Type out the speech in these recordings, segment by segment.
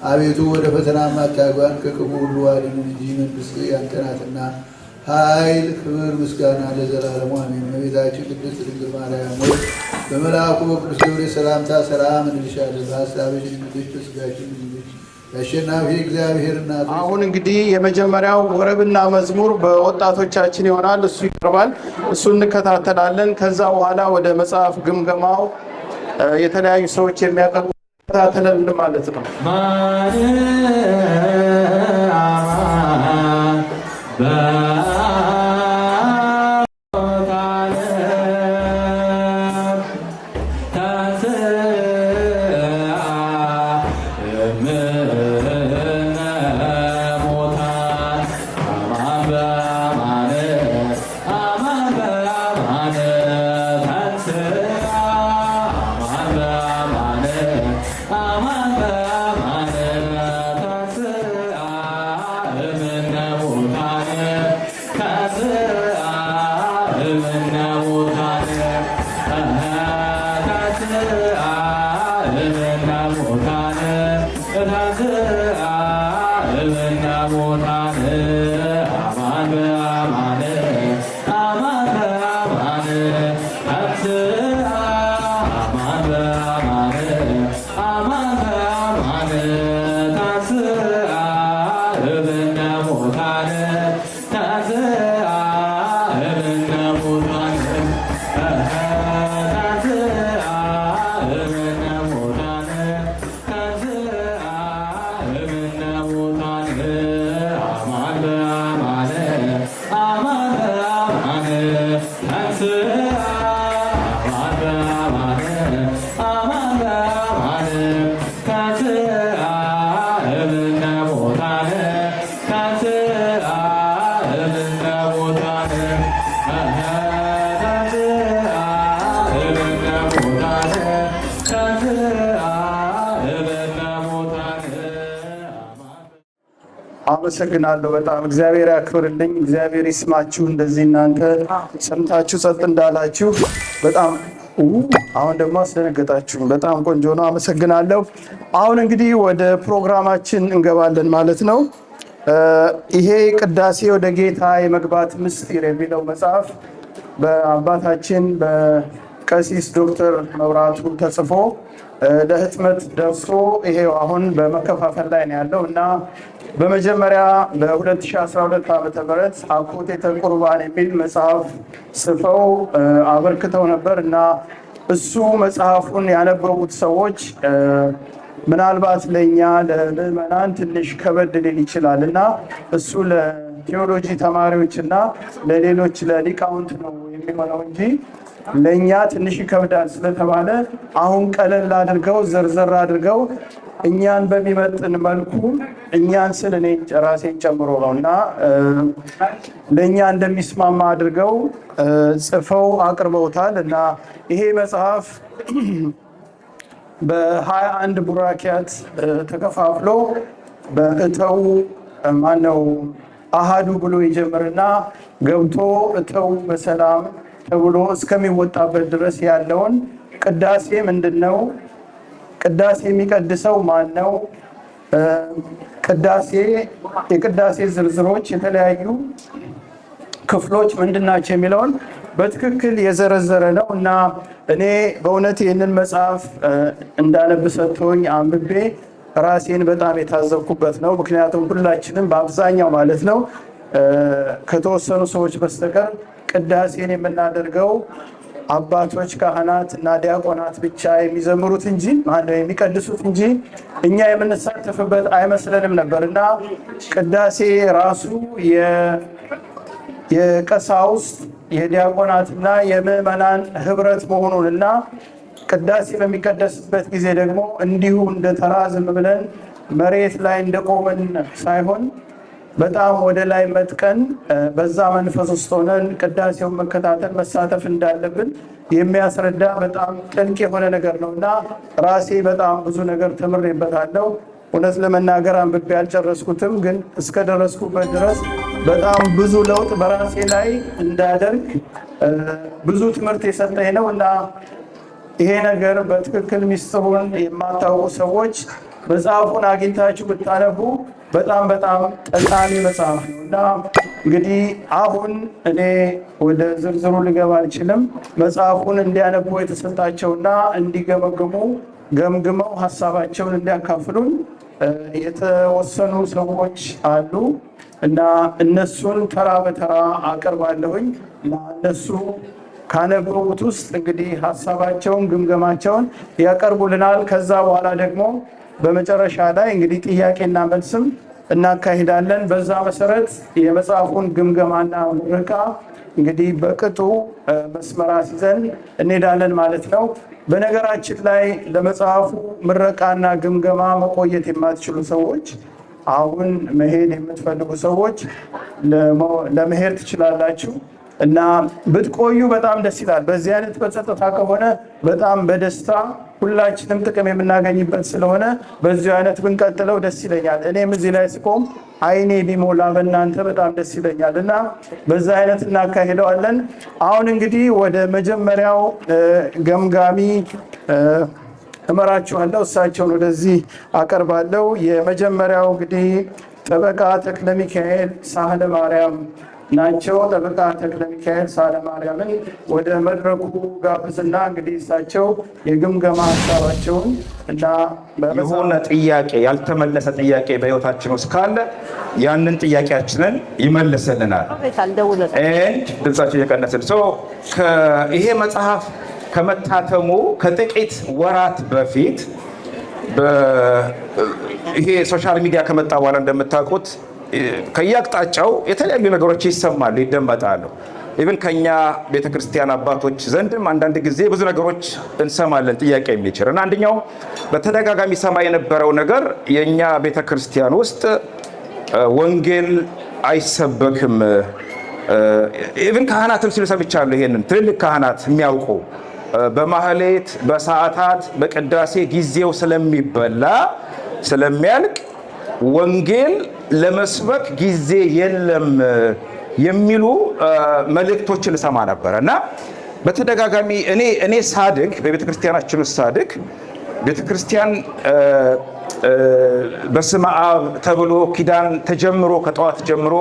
አቤቱ ወደ ፈተና አታግባን ከክፉ ሁሉ አድነን እንጂ መንግሥት ያንተ ናትና ኃይል፣ ክብር፣ ምስጋና ለዘላለሙ አሜን። እመቤታችን ቅድስት ድንግል ማርያም ሆይ በመልአኩ በቅዱስ ገብርኤል ሰላምታ ሰላም እንልሻለን። በሐሳብሽ ድንግል በሥጋሽም ድንግል አሸናፊ እግዚአብሔር እናት። አሁን እንግዲህ የመጀመሪያው ወረብና መዝሙር በወጣቶቻችን ይሆናል። እሱ ይቀርባል። እሱ እንከታተላለን። ከዛ በኋላ ወደ መጽሐፍ ግምገማው የተለያዩ ሰዎች የሚያቀርቡ ተከታተለን ማለት ነው። አመሰግናለሁ። በጣም እግዚአብሔር ያክብርልኝ። እግዚአብሔር ይስማችሁ። እንደዚህ እናንተ ሰምታችሁ ጸጥ እንዳላችሁ በጣም አሁን ደግሞ አስደነገጣችሁ። በጣም ቆንጆ ነው። አመሰግናለሁ። አሁን እንግዲህ ወደ ፕሮግራማችን እንገባለን ማለት ነው። ይሄ ቅዳሴ ወደ ጌታ የመግባት ምስጢር የሚለው መጽሐፍ በአባታችን በቀሲስ ዶክተር መብራቱ ተጽፎ ለህትመት ደርሶ ይሄው አሁን በመከፋፈል ላይ ነው ያለው እና በመጀመሪያ በ2012 ዓ.ም አኮቴተ ቁርባን የሚል መጽሐፍ ጽፈው አበርክተው ነበር እና እሱ መጽሐፉን ያነበቡት ሰዎች ምናልባት ለእኛ ለምዕመናን ትንሽ ከበድ ሊል ይችላል እና እሱ ለቴዎሎጂ ተማሪዎች እና ለሌሎች ለሊቃውንት ነው የሚሆነው እንጂ ለእኛ ትንሽ ይከብዳል ስለተባለ አሁን ቀለል አድርገው ዘርዘር አድርገው እኛን በሚመጥን መልኩ እኛን ስል እኔ ራሴን ጨምሮ ነው እና ለእኛ እንደሚስማማ አድርገው ጽፈው አቅርበውታል እና ይሄ መጽሐፍ በ21 ቡራኪያት ተከፋፍሎ በእተው ማነው አሃዱ ብሎ ይጀምርና ገብቶ እተው በሰላም ተብሎ እስከሚወጣበት ድረስ ያለውን ቅዳሴ ምንድነው? ቅዳሴ የሚቀድሰው ማን ነው? የቅዳሴ ዝርዝሮች የተለያዩ ክፍሎች ምንድናቸው የሚለውን በትክክል የዘረዘረ ነው እና እኔ በእውነት ይህንን መጽሐፍ እንዳነብ ሰጥቶኝ አንብቤ ራሴን በጣም የታዘብኩበት ነው። ምክንያቱም ሁላችንም በአብዛኛው ማለት ነው ከተወሰኑ ሰዎች በስተቀር ቅዳሴን የምናደርገው አባቶች፣ ካህናት እና ዲያቆናት ብቻ የሚዘምሩት እንጂ ማነው የሚቀድሱት እንጂ እኛ የምንሳተፍበት አይመስለንም ነበር እና ቅዳሴ ራሱ የቀሳውስት የዲያቆናትና የምዕመናን ህብረት መሆኑንና ቅዳሴ በሚቀደስበት ጊዜ ደግሞ እንዲሁ እንደ ተራ ዝም ብለን መሬት ላይ እንደቆመን ሳይሆን በጣም ወደ ላይ መጥቀን በዛ መንፈስ ውስጥ ሆነን ቅዳሴውን መከታተል መሳተፍ እንዳለብን የሚያስረዳ በጣም ጥልቅ የሆነ ነገር ነው እና ራሴ በጣም ብዙ ነገር ተምሬበታለሁ። እውነት ለመናገር አንብቤ ያልጨረስኩትም ግን እስከደረስኩበት ድረስ በጣም ብዙ ለውጥ በራሴ ላይ እንዳደርግ ብዙ ትምህርት የሰጠኝ ነው እና ይሄ ነገር በትክክል ሚስጥሩን የማታውቁ ሰዎች መጽሐፉን አግኝታችሁ ብታነቡ በጣም ጠቃሚ መጽሐፍ ነው እና እንግዲህ አሁን እኔ ወደ ዝርዝሩ ልገባ አልችልም። መጽሐፉን እንዲያነቡ የተሰጣቸውና እንዲገመግሙ ገምግመው ሀሳባቸውን እንዲያካፍሉን የተወሰኑ ሰዎች አሉ እና እነሱን ተራ በተራ አቀርባለሁኝ እና እነሱ ካነበቡት ውስጥ እንግዲህ ሀሳባቸውን ግምገማቸውን ያቀርቡልናል። ከዛ በኋላ ደግሞ በመጨረሻ ላይ እንግዲህ ጥያቄና መልስም እናካሂዳለን። በዛ መሰረት የመጽሐፉን ግምገማና ምረቃ እንግዲህ በቅጡ መስመር አስይዘን እንሄዳለን ማለት ነው። በነገራችን ላይ ለመጽሐፉ ምረቃና ግምገማ መቆየት የማትችሉ ሰዎች፣ አሁን መሄድ የምትፈልጉ ሰዎች ለመሄድ ትችላላችሁ እና ብትቆዩ በጣም ደስ ይላል። በዚህ አይነት በጸጥታ ከሆነ በጣም በደስታ ሁላችንም ጥቅም የምናገኝበት ስለሆነ በዚህ አይነት ብንቀጥለው ደስ ይለኛል። እኔም እዚህ ላይ ስቆም አይኔ ቢሞላ በእናንተ በጣም ደስ ይለኛል እና በዛ አይነት እናካሂደዋለን። አሁን እንግዲህ ወደ መጀመሪያው ገምጋሚ እመራችኋለሁ። እሳቸውን ወደዚህ አቀርባለሁ። የመጀመሪያው እንግዲህ ጠበቃ ተክለ ሚካኤል ሳህለ ማርያም ናቸው። ጠበቃ ተክለ ሚካኤል ሳህለ ማርያምን ወደ መድረኩ ጋብዝና እንግዲህ እሳቸው የግምገማ ሀሳባቸውን እና የሆነ ጥያቄ ያልተመለሰ ጥያቄ በሕይወታችን ውስጥ ካለ ያንን ጥያቄያችንን ይመልስልናል። ድምጻችን እየቀነስን ይሄ መጽሐፍ ከመታተሙ ከጥቂት ወራት በፊት ይሄ ሶሻል ሚዲያ ከመጣ በኋላ እንደምታውቁት ከየአቅጣጫው የተለያዩ ነገሮች ይሰማሉ፣ ይደመጣሉ። ኢቭን ከኛ ቤተክርስቲያን አባቶች ዘንድም አንዳንድ ጊዜ ብዙ ነገሮች እንሰማለን ጥያቄ የሚችል እና አንደኛው በተደጋጋሚ ሰማ የነበረው ነገር የኛ ቤተክርስቲያን ውስጥ ወንጌል አይሰበክም። ኢቭን ካህናትም ሲሉ ሰምቻለሁ። ይሄንን ትልልቅ ካህናት የሚያውቁ በማህሌት በሰዓታት በቅዳሴ ጊዜው ስለሚበላ ስለሚያልቅ ወንጌል ለመስበክ ጊዜ የለም የሚሉ መልእክቶችን እሰማ ነበር እና በተደጋጋሚ እኔ ሳድግ በቤተክርስቲያናችን ውስጥ ሳድግ ቤተክርስቲያን በስመ አብ ተብሎ ኪዳን ተጀምሮ ከጠዋት ጀምሮ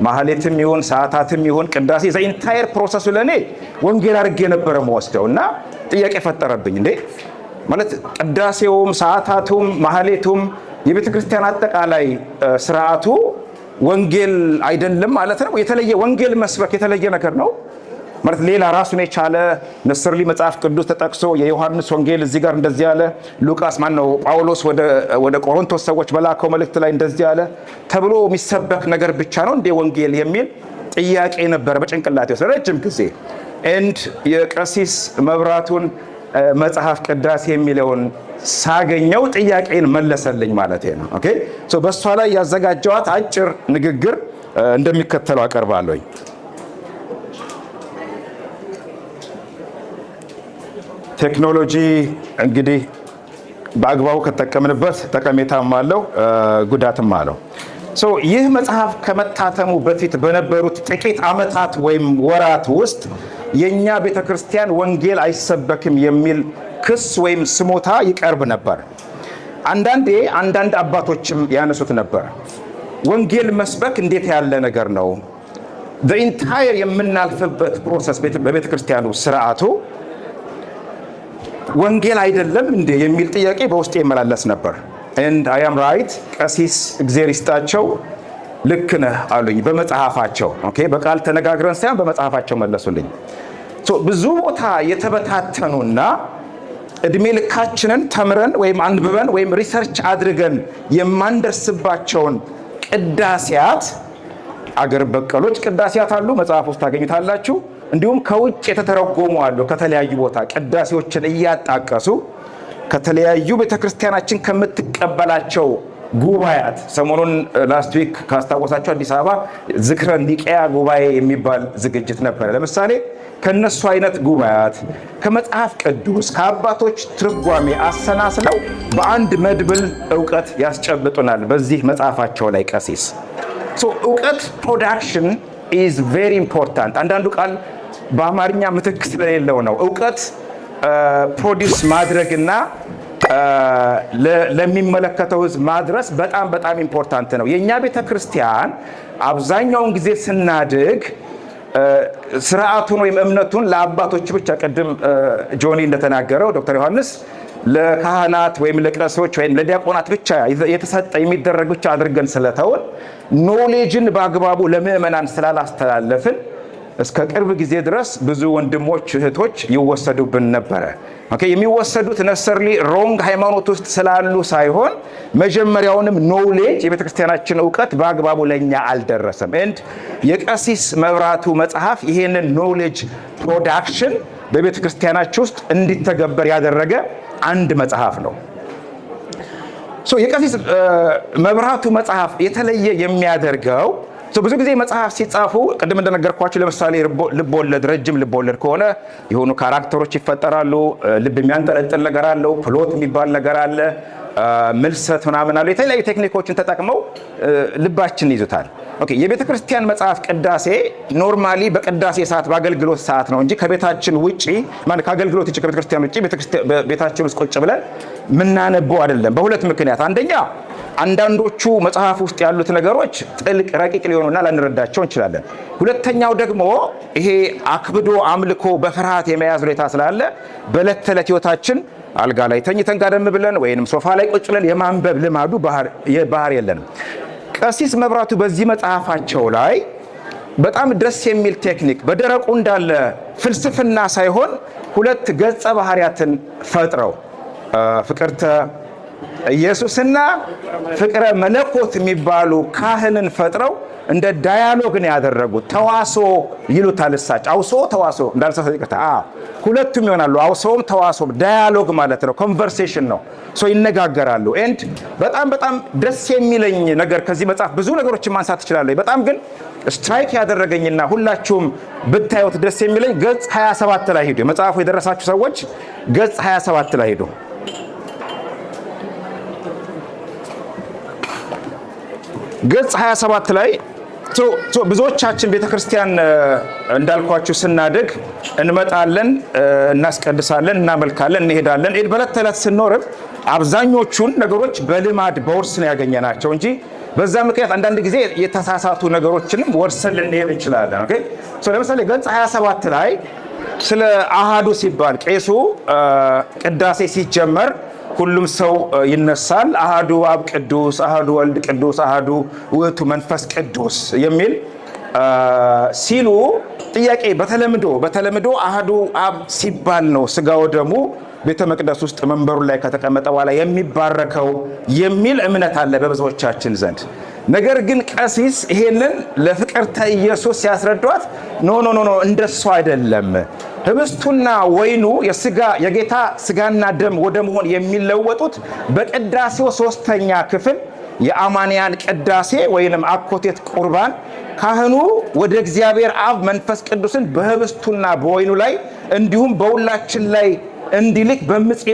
ማህሌትም ይሁን ሰዓታትም ይሁን ቅዳሴ ዘ ኢንታየር ፕሮሰሱ ለእኔ ወንጌል አድርጌ ነበረ መወስደው እና ጥያቄ ፈጠረብኝ። እንዴ ማለት ቅዳሴውም ሰዓታቱም ማህሌቱም የቤተ ክርስቲያን አጠቃላይ ስርዓቱ ወንጌል አይደለም ማለት ነው? የተለየ ወንጌል መስበክ የተለየ ነገር ነው ማለት ሌላ ራሱን የቻለ ነስርሊ መጽሐፍ ቅዱስ ተጠቅሶ የዮሐንስ ወንጌል እዚህ ጋር እንደዚህ ያለ፣ ሉቃስ ማነው ጳውሎስ ወደ ቆሮንቶስ ሰዎች በላከው መልእክት ላይ እንደዚህ ያለ ተብሎ የሚሰበክ ነገር ብቻ ነው እንደ ወንጌል የሚል ጥያቄ ነበር በጭንቅላቴ ውስጥ ረጅም ጊዜ። የቀሲስ መብራቱን መጽሐፍ ቅዳሴ የሚለውን ሳገኘው ጥያቄን መለሰልኝ ማለት ነው። ኦኬ ሶ በሷ ላይ ያዘጋጀዋት አጭር ንግግር እንደሚከተለው አቀርባለሁ። ቴክኖሎጂ እንግዲህ በአግባቡ ከተጠቀምንበት ጠቀሜታም አለው ጉዳትም አለው። ሶ ይህ መጽሐፍ ከመታተሙ በፊት በነበሩት ጥቂት ዓመታት ወይም ወራት ውስጥ የኛ ቤተክርስቲያን ወንጌል አይሰበክም የሚል ክስ ወይም ስሞታ ይቀርብ ነበር። አንዳንድ አባቶችም ያነሱት ነበር። ወንጌል መስበክ እንዴት ያለ ነገር ነው? the entire የምናልፍበት ፕሮሰስ በቤተክርስቲያኑ ስርዓቱ ወንጌል አይደለም እንዴ የሚል ጥያቄ በውስጤ ይመላለስ ነበር። and I am right ቀሲስ እግዚአብሔር ይስጣቸው ልክ ነህ አሉኝ በመጽሐፋቸው። ኦኬ በቃል ተነጋግረን ሳይሆን በመጽሐፋቸው መለሱልኝ። ብዙ ቦታ የተበታተኑና እድሜ ልካችንን ተምረን ወይም አንብበን ወይም ሪሰርች አድርገን የማንደርስባቸውን ቅዳሴያት አገር በቀሎች ቅዳሴያት አሉ፣ መጽሐፍ ውስጥ ታገኙታላችሁ። እንዲሁም ከውጭ የተተረጎሙ አሉ። ከተለያዩ ቦታ ቅዳሴዎችን እያጣቀሱ ከተለያዩ ቤተክርስቲያናችን ከምትቀበላቸው ጉባኤያት ሰሞኑን ላስት ዊክ ካስታወሳቸው አዲስ አበባ ዝክረ ኒቄያ ጉባኤ የሚባል ዝግጅት ነበር። ለምሳሌ ከነሱ አይነት ጉባኤያት ከመጽሐፍ ቅዱስ ከአባቶች ትርጓሜ አሰናስለው በአንድ መድብል ዕውቀት ያስጨብጡናል። በዚህ መጽሐፋቸው ላይ ቀሲስ እውቀት ፕሮዳክሽን ኢዝ ቬሪ ኢምፖርታንት። አንዳንዱ ቃል በአማርኛ ምትክ ስለሌለው ነው። እውቀት ፕሮዲውስ ማድረግና ለሚመለከተው ህዝብ ማድረስ በጣም በጣም ኢምፖርታንት ነው። የእኛ ቤተ ክርስቲያን አብዛኛውን ጊዜ ስናድግ ስርዓቱን ወይም እምነቱን ለአባቶች ብቻ ቅድም ጆኒ እንደተናገረው ዶክተር ዮሐንስ ለካህናት ወይም ለቄሶች ወይም ለዲያቆናት ብቻ የተሰጠ የሚደረግ ብቻ አድርገን ስለተውን ኖሌጅን በአግባቡ ለምእመናን ስላላስተላለፍን እስከ ቅርብ ጊዜ ድረስ ብዙ ወንድሞች እህቶች ይወሰዱብን ነበረ። ኦኬ የሚወሰዱት ነሰርሊ ሮንግ ሃይማኖት ውስጥ ስላሉ ሳይሆን መጀመሪያውንም ኖሌጅ የቤተክርስቲያናችን እውቀት በአግባቡ ለኛ አልደረሰም። ኤንድ የቀሲስ መብራቱ መጽሐፍ ይሄንን ኖሌጅ ፕሮዳክሽን በቤተክርስቲያናችን ውስጥ እንዲተገበር ያደረገ አንድ መጽሐፍ ነው። የቀሲስ መብራቱ መጽሐፍ የተለየ የሚያደርገው ብዙ ጊዜ መጽሐፍ ሲጻፉ ቅድም እንደነገርኳችሁ ለምሳሌ ልቦለድ ረጅም ልቦለድ ከሆነ የሆኑ ካራክተሮች ይፈጠራሉ። ልብ የሚያንጠለጥል ነገር አለው። ፕሎት የሚባል ነገር አለ። ምልሰት ምናምን አለው። የተለያዩ ቴክኒኮችን ተጠቅመው ልባችን ይዙታል። ኦኬ የቤተ ክርስቲያን መጽሐፍ ቅዳሴ ኖርማሊ በቅዳሴ ሰዓት በአገልግሎት ሰዓት ነው እንጂ ከቤታችን ውጪ ማለት ከአገልግሎት ውጪ ከቤተ ክርስቲያን ውጪ ቤታችን ውስጥ ቁጭ ብለን ምናነበው አይደለም። በሁለት ምክንያት፣ አንደኛ አንዳንዶቹ መጽሐፍ ውስጥ ያሉት ነገሮች ጥልቅ ረቂቅ ሊሆኑና ላንረዳቸው እንችላለን። ሁለተኛው ደግሞ ይሄ አክብዶ አምልኮ በፍርሃት የመያዝ ሁኔታ ስላለ በዕለት ተዕለት ህይወታችን አልጋ ላይ ተኝተን ጋደም ብለን ወይንም ሶፋ ላይ ቁጭ ብለን የማንበብ ልማዱ ባህር የለንም። ቀሲስ መብራቱ በዚህ መጽሐፋቸው ላይ በጣም ደስ የሚል ቴክኒክ በደረቁ እንዳለ ፍልስፍና ሳይሆን ሁለት ገጸ ባህሪያትን ፈጥረው ፍቅርተ ኢየሱስና ፍቅረ መለኮት የሚባሉ ካህንን ፈጥረው እንደ ዳያሎግን ያደረጉት ተዋሶ ይሉታል እሳቸው። አውሶ ተዋሶ እንዳልሰፈ ይቀታ ሁለቱም ይሆናሉ። አውሶም ተዋሶም ዳያሎግ ማለት ነው። ኮንቨርሴሽን ነው። ይነጋገራሉ። ኤንድ በጣም በጣም ደስ የሚለኝ ነገር ከዚህ መጽሐፍ ብዙ ነገሮችን ማንሳት እችላለሁ። በጣም ግን ስትራይክ ያደረገኝና ሁላችሁም ብታዩት ደስ የሚለኝ ገጽ 27 ላይ ሄዱ። መጽሐፉ የደረሳችሁ ሰዎች ገጽ 27 ላይ ሄዱ። ገጽ 27 ላይ ብዙዎቻችን ቤተክርስቲያን እንዳልኳችሁ ስናድግ እንመጣለን፣ እናስቀድሳለን፣ እናመልካለን፣ እንሄዳለን። በዕለት ተዕለት ስንኖርም አብዛኞቹን ነገሮች በልማድ በውርስ ነው ያገኘናቸው እንጂ በዛ ምክንያት አንዳንድ ጊዜ የተሳሳቱ ነገሮችንም ወርሰን ልንሄድ እንችላለን። ኦኬ ለምሳሌ ገጽ 27 ላይ ስለ አሃዱ ሲባል ቄሱ ቅዳሴ ሲጀመር ሁሉም ሰው ይነሳል። አሃዱ አብ ቅዱስ፣ አሃዱ ወልድ ቅዱስ፣ አሃዱ ውእቱ መንፈስ ቅዱስ የሚል ሲሉ ጥያቄ በተለምዶ አሃዱ አብ ሲባል ነው ስጋ ወደሙ ቤተ መቅደስ ውስጥ መንበሩ ላይ ከተቀመጠ በኋላ የሚባረከው የሚል እምነት አለ በብዙዎቻችን ዘንድ። ነገር ግን ቀሲስ ይሄንን ለፍቅርተ ኢየሱስ ሲያስረዷት ኖ እንደሱ አይደለም። ህብስቱና ወይኑ የጌታ ስጋና ደም ወደ መሆን የሚለወጡት በቅዳሴው ሶስተኛ ክፍል የአማንያን ቅዳሴ ወይንም አኮቴት ቁርባን ካህኑ ወደ እግዚአብሔር አብ መንፈስ ቅዱስን በህብስቱና በወይኑ ላይ እንዲሁም በሁላችን ላይ እንዲልክ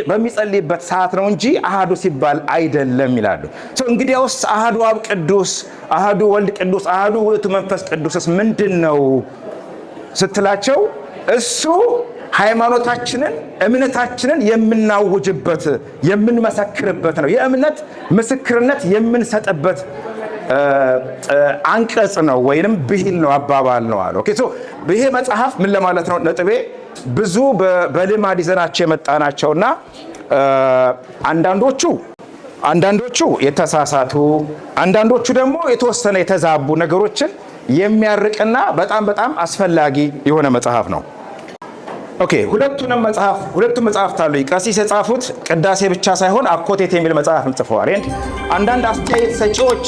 በሚጸልይበት ሰዓት ነው እንጂ አሃዱ ሲባል አይደለም ይላሉ። እንግዲያውስ አሃዱ አብ ቅዱስ፣ አሃዱ ወልድ ቅዱስ፣ አሃዱ ውእቱ መንፈስ ቅዱስስ ምንድን ነው ስትላቸው እሱ ሃይማኖታችንን እምነታችንን የምናውጅበት የምንመሰክርበት ነው። የእምነት ምስክርነት የምንሰጥበት አንቀጽ ነው ወይንም ብሂል ነው አባባል ነው አለ። ኦኬ ይሄ መጽሐፍ ምን ለማለት ነው? ነጥቤ ብዙ በልማድ ይዘናቸው የመጣናቸውና አንዳንዶቹ የተሳሳቱ አንዳንዶቹ ደግሞ የተወሰነ የተዛቡ ነገሮችን የሚያርቅና በጣም በጣም አስፈላጊ የሆነ መጽሐፍ ነው። ኦኬ ሁለቱም መጽሐፍት አሉ። ቀሲስ የጻፉት ቅዳሴ ብቻ ሳይሆን አኮቴት የሚል መጽሐፍም ጽፈዋል። አንዳንድ አስተያየት ሰጪዎች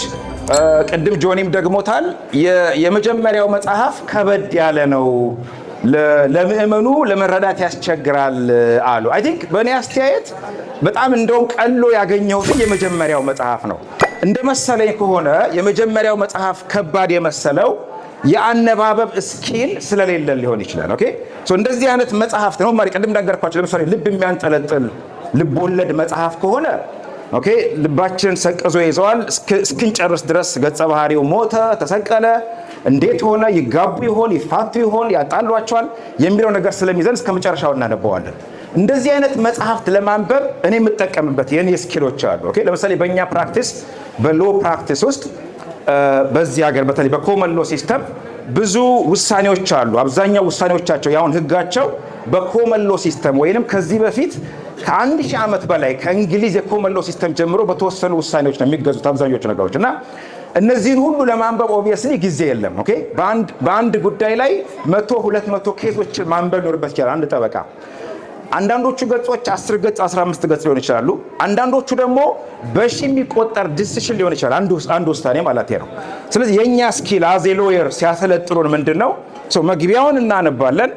ቅድም ጆኒም ደግሞታል፣ የመጀመሪያው መጽሐፍ ከበድ ያለ ነው፣ ለምእመኑ ለመረዳት ያስቸግራል አሉ። አይ ቲንክ በእኔ አስተያየት በጣም እንደውም ቀሎ ያገኘሁት የመጀመሪያው መጽሐፍ ነው። እንደ መሰለኝ ከሆነ የመጀመሪያው መጽሐፍ ከባድ የመሰለው የአነባበብ ስኪል ስለሌለ ሊሆን ይችላል። ኦኬ እንደዚህ አይነት መጽሐፍት ነው ማለት ቅድም እንዳገርኳቸው ለምሳሌ ልብ የሚያንጠለጥል ልብ ወለድ መጽሐፍ ከሆነ ኦኬ ልባችን ሰቅዞ ይዘዋል። እስክንጨርስ ድረስ ገጸ ባህሪው ሞተ፣ ተሰቀለ፣ እንዴት ሆነ፣ ይጋቡ ይሆን፣ ይፋቱ ይሆን፣ ያጣሏቸዋል የሚለው ነገር ስለሚዘን እስከ መጨረሻው እናነበዋለን። እንደዚህ አይነት መጽሐፍት ለማንበብ እኔ የምጠቀምበት የኔ ስኪሎች አሉ። ኦኬ ለምሳሌ በእኛ ፕራክቲስ በሎ ፕራክቲስ ውስጥ በዚህ ሀገር በተለይ በኮመን ሎ ሲስተም ብዙ ውሳኔዎች አሉ። አብዛኛው ውሳኔዎቻቸው ያውን ህጋቸው በኮመን ሎ ሲስተም ወይንም ከዚህ በፊት ከ1000 ዓመት በላይ ከእንግሊዝ የኮመን ሎ ሲስተም ጀምሮ በተወሰኑ ውሳኔዎች ነው የሚገዙት አብዛኞቹ ነገሮች እና እነዚህን ሁሉ ለማንበብ ኦብቪየስሊ ጊዜ የለም። ኦኬ በአንድ ጉዳይ ላይ 100-200 ኬሶችን ማንበብ ኖርበት ይችላል አንድ ጠበቃ። አንዳንዶቹ ገጾች 10 ገጽ 15 ገጽ ሊሆን ይችላሉ። አንዳንዶቹ ደግሞ በሺ የሚቆጠር ዲሲሽን ሊሆን ይችላል አንድ ውሳኔ ማለት ነው። ስለዚህ የኛ ስኪል አዝ ኤ ሎየር ሲያሰለጥኑን ምንድነው መግቢያውን እናነባለን፣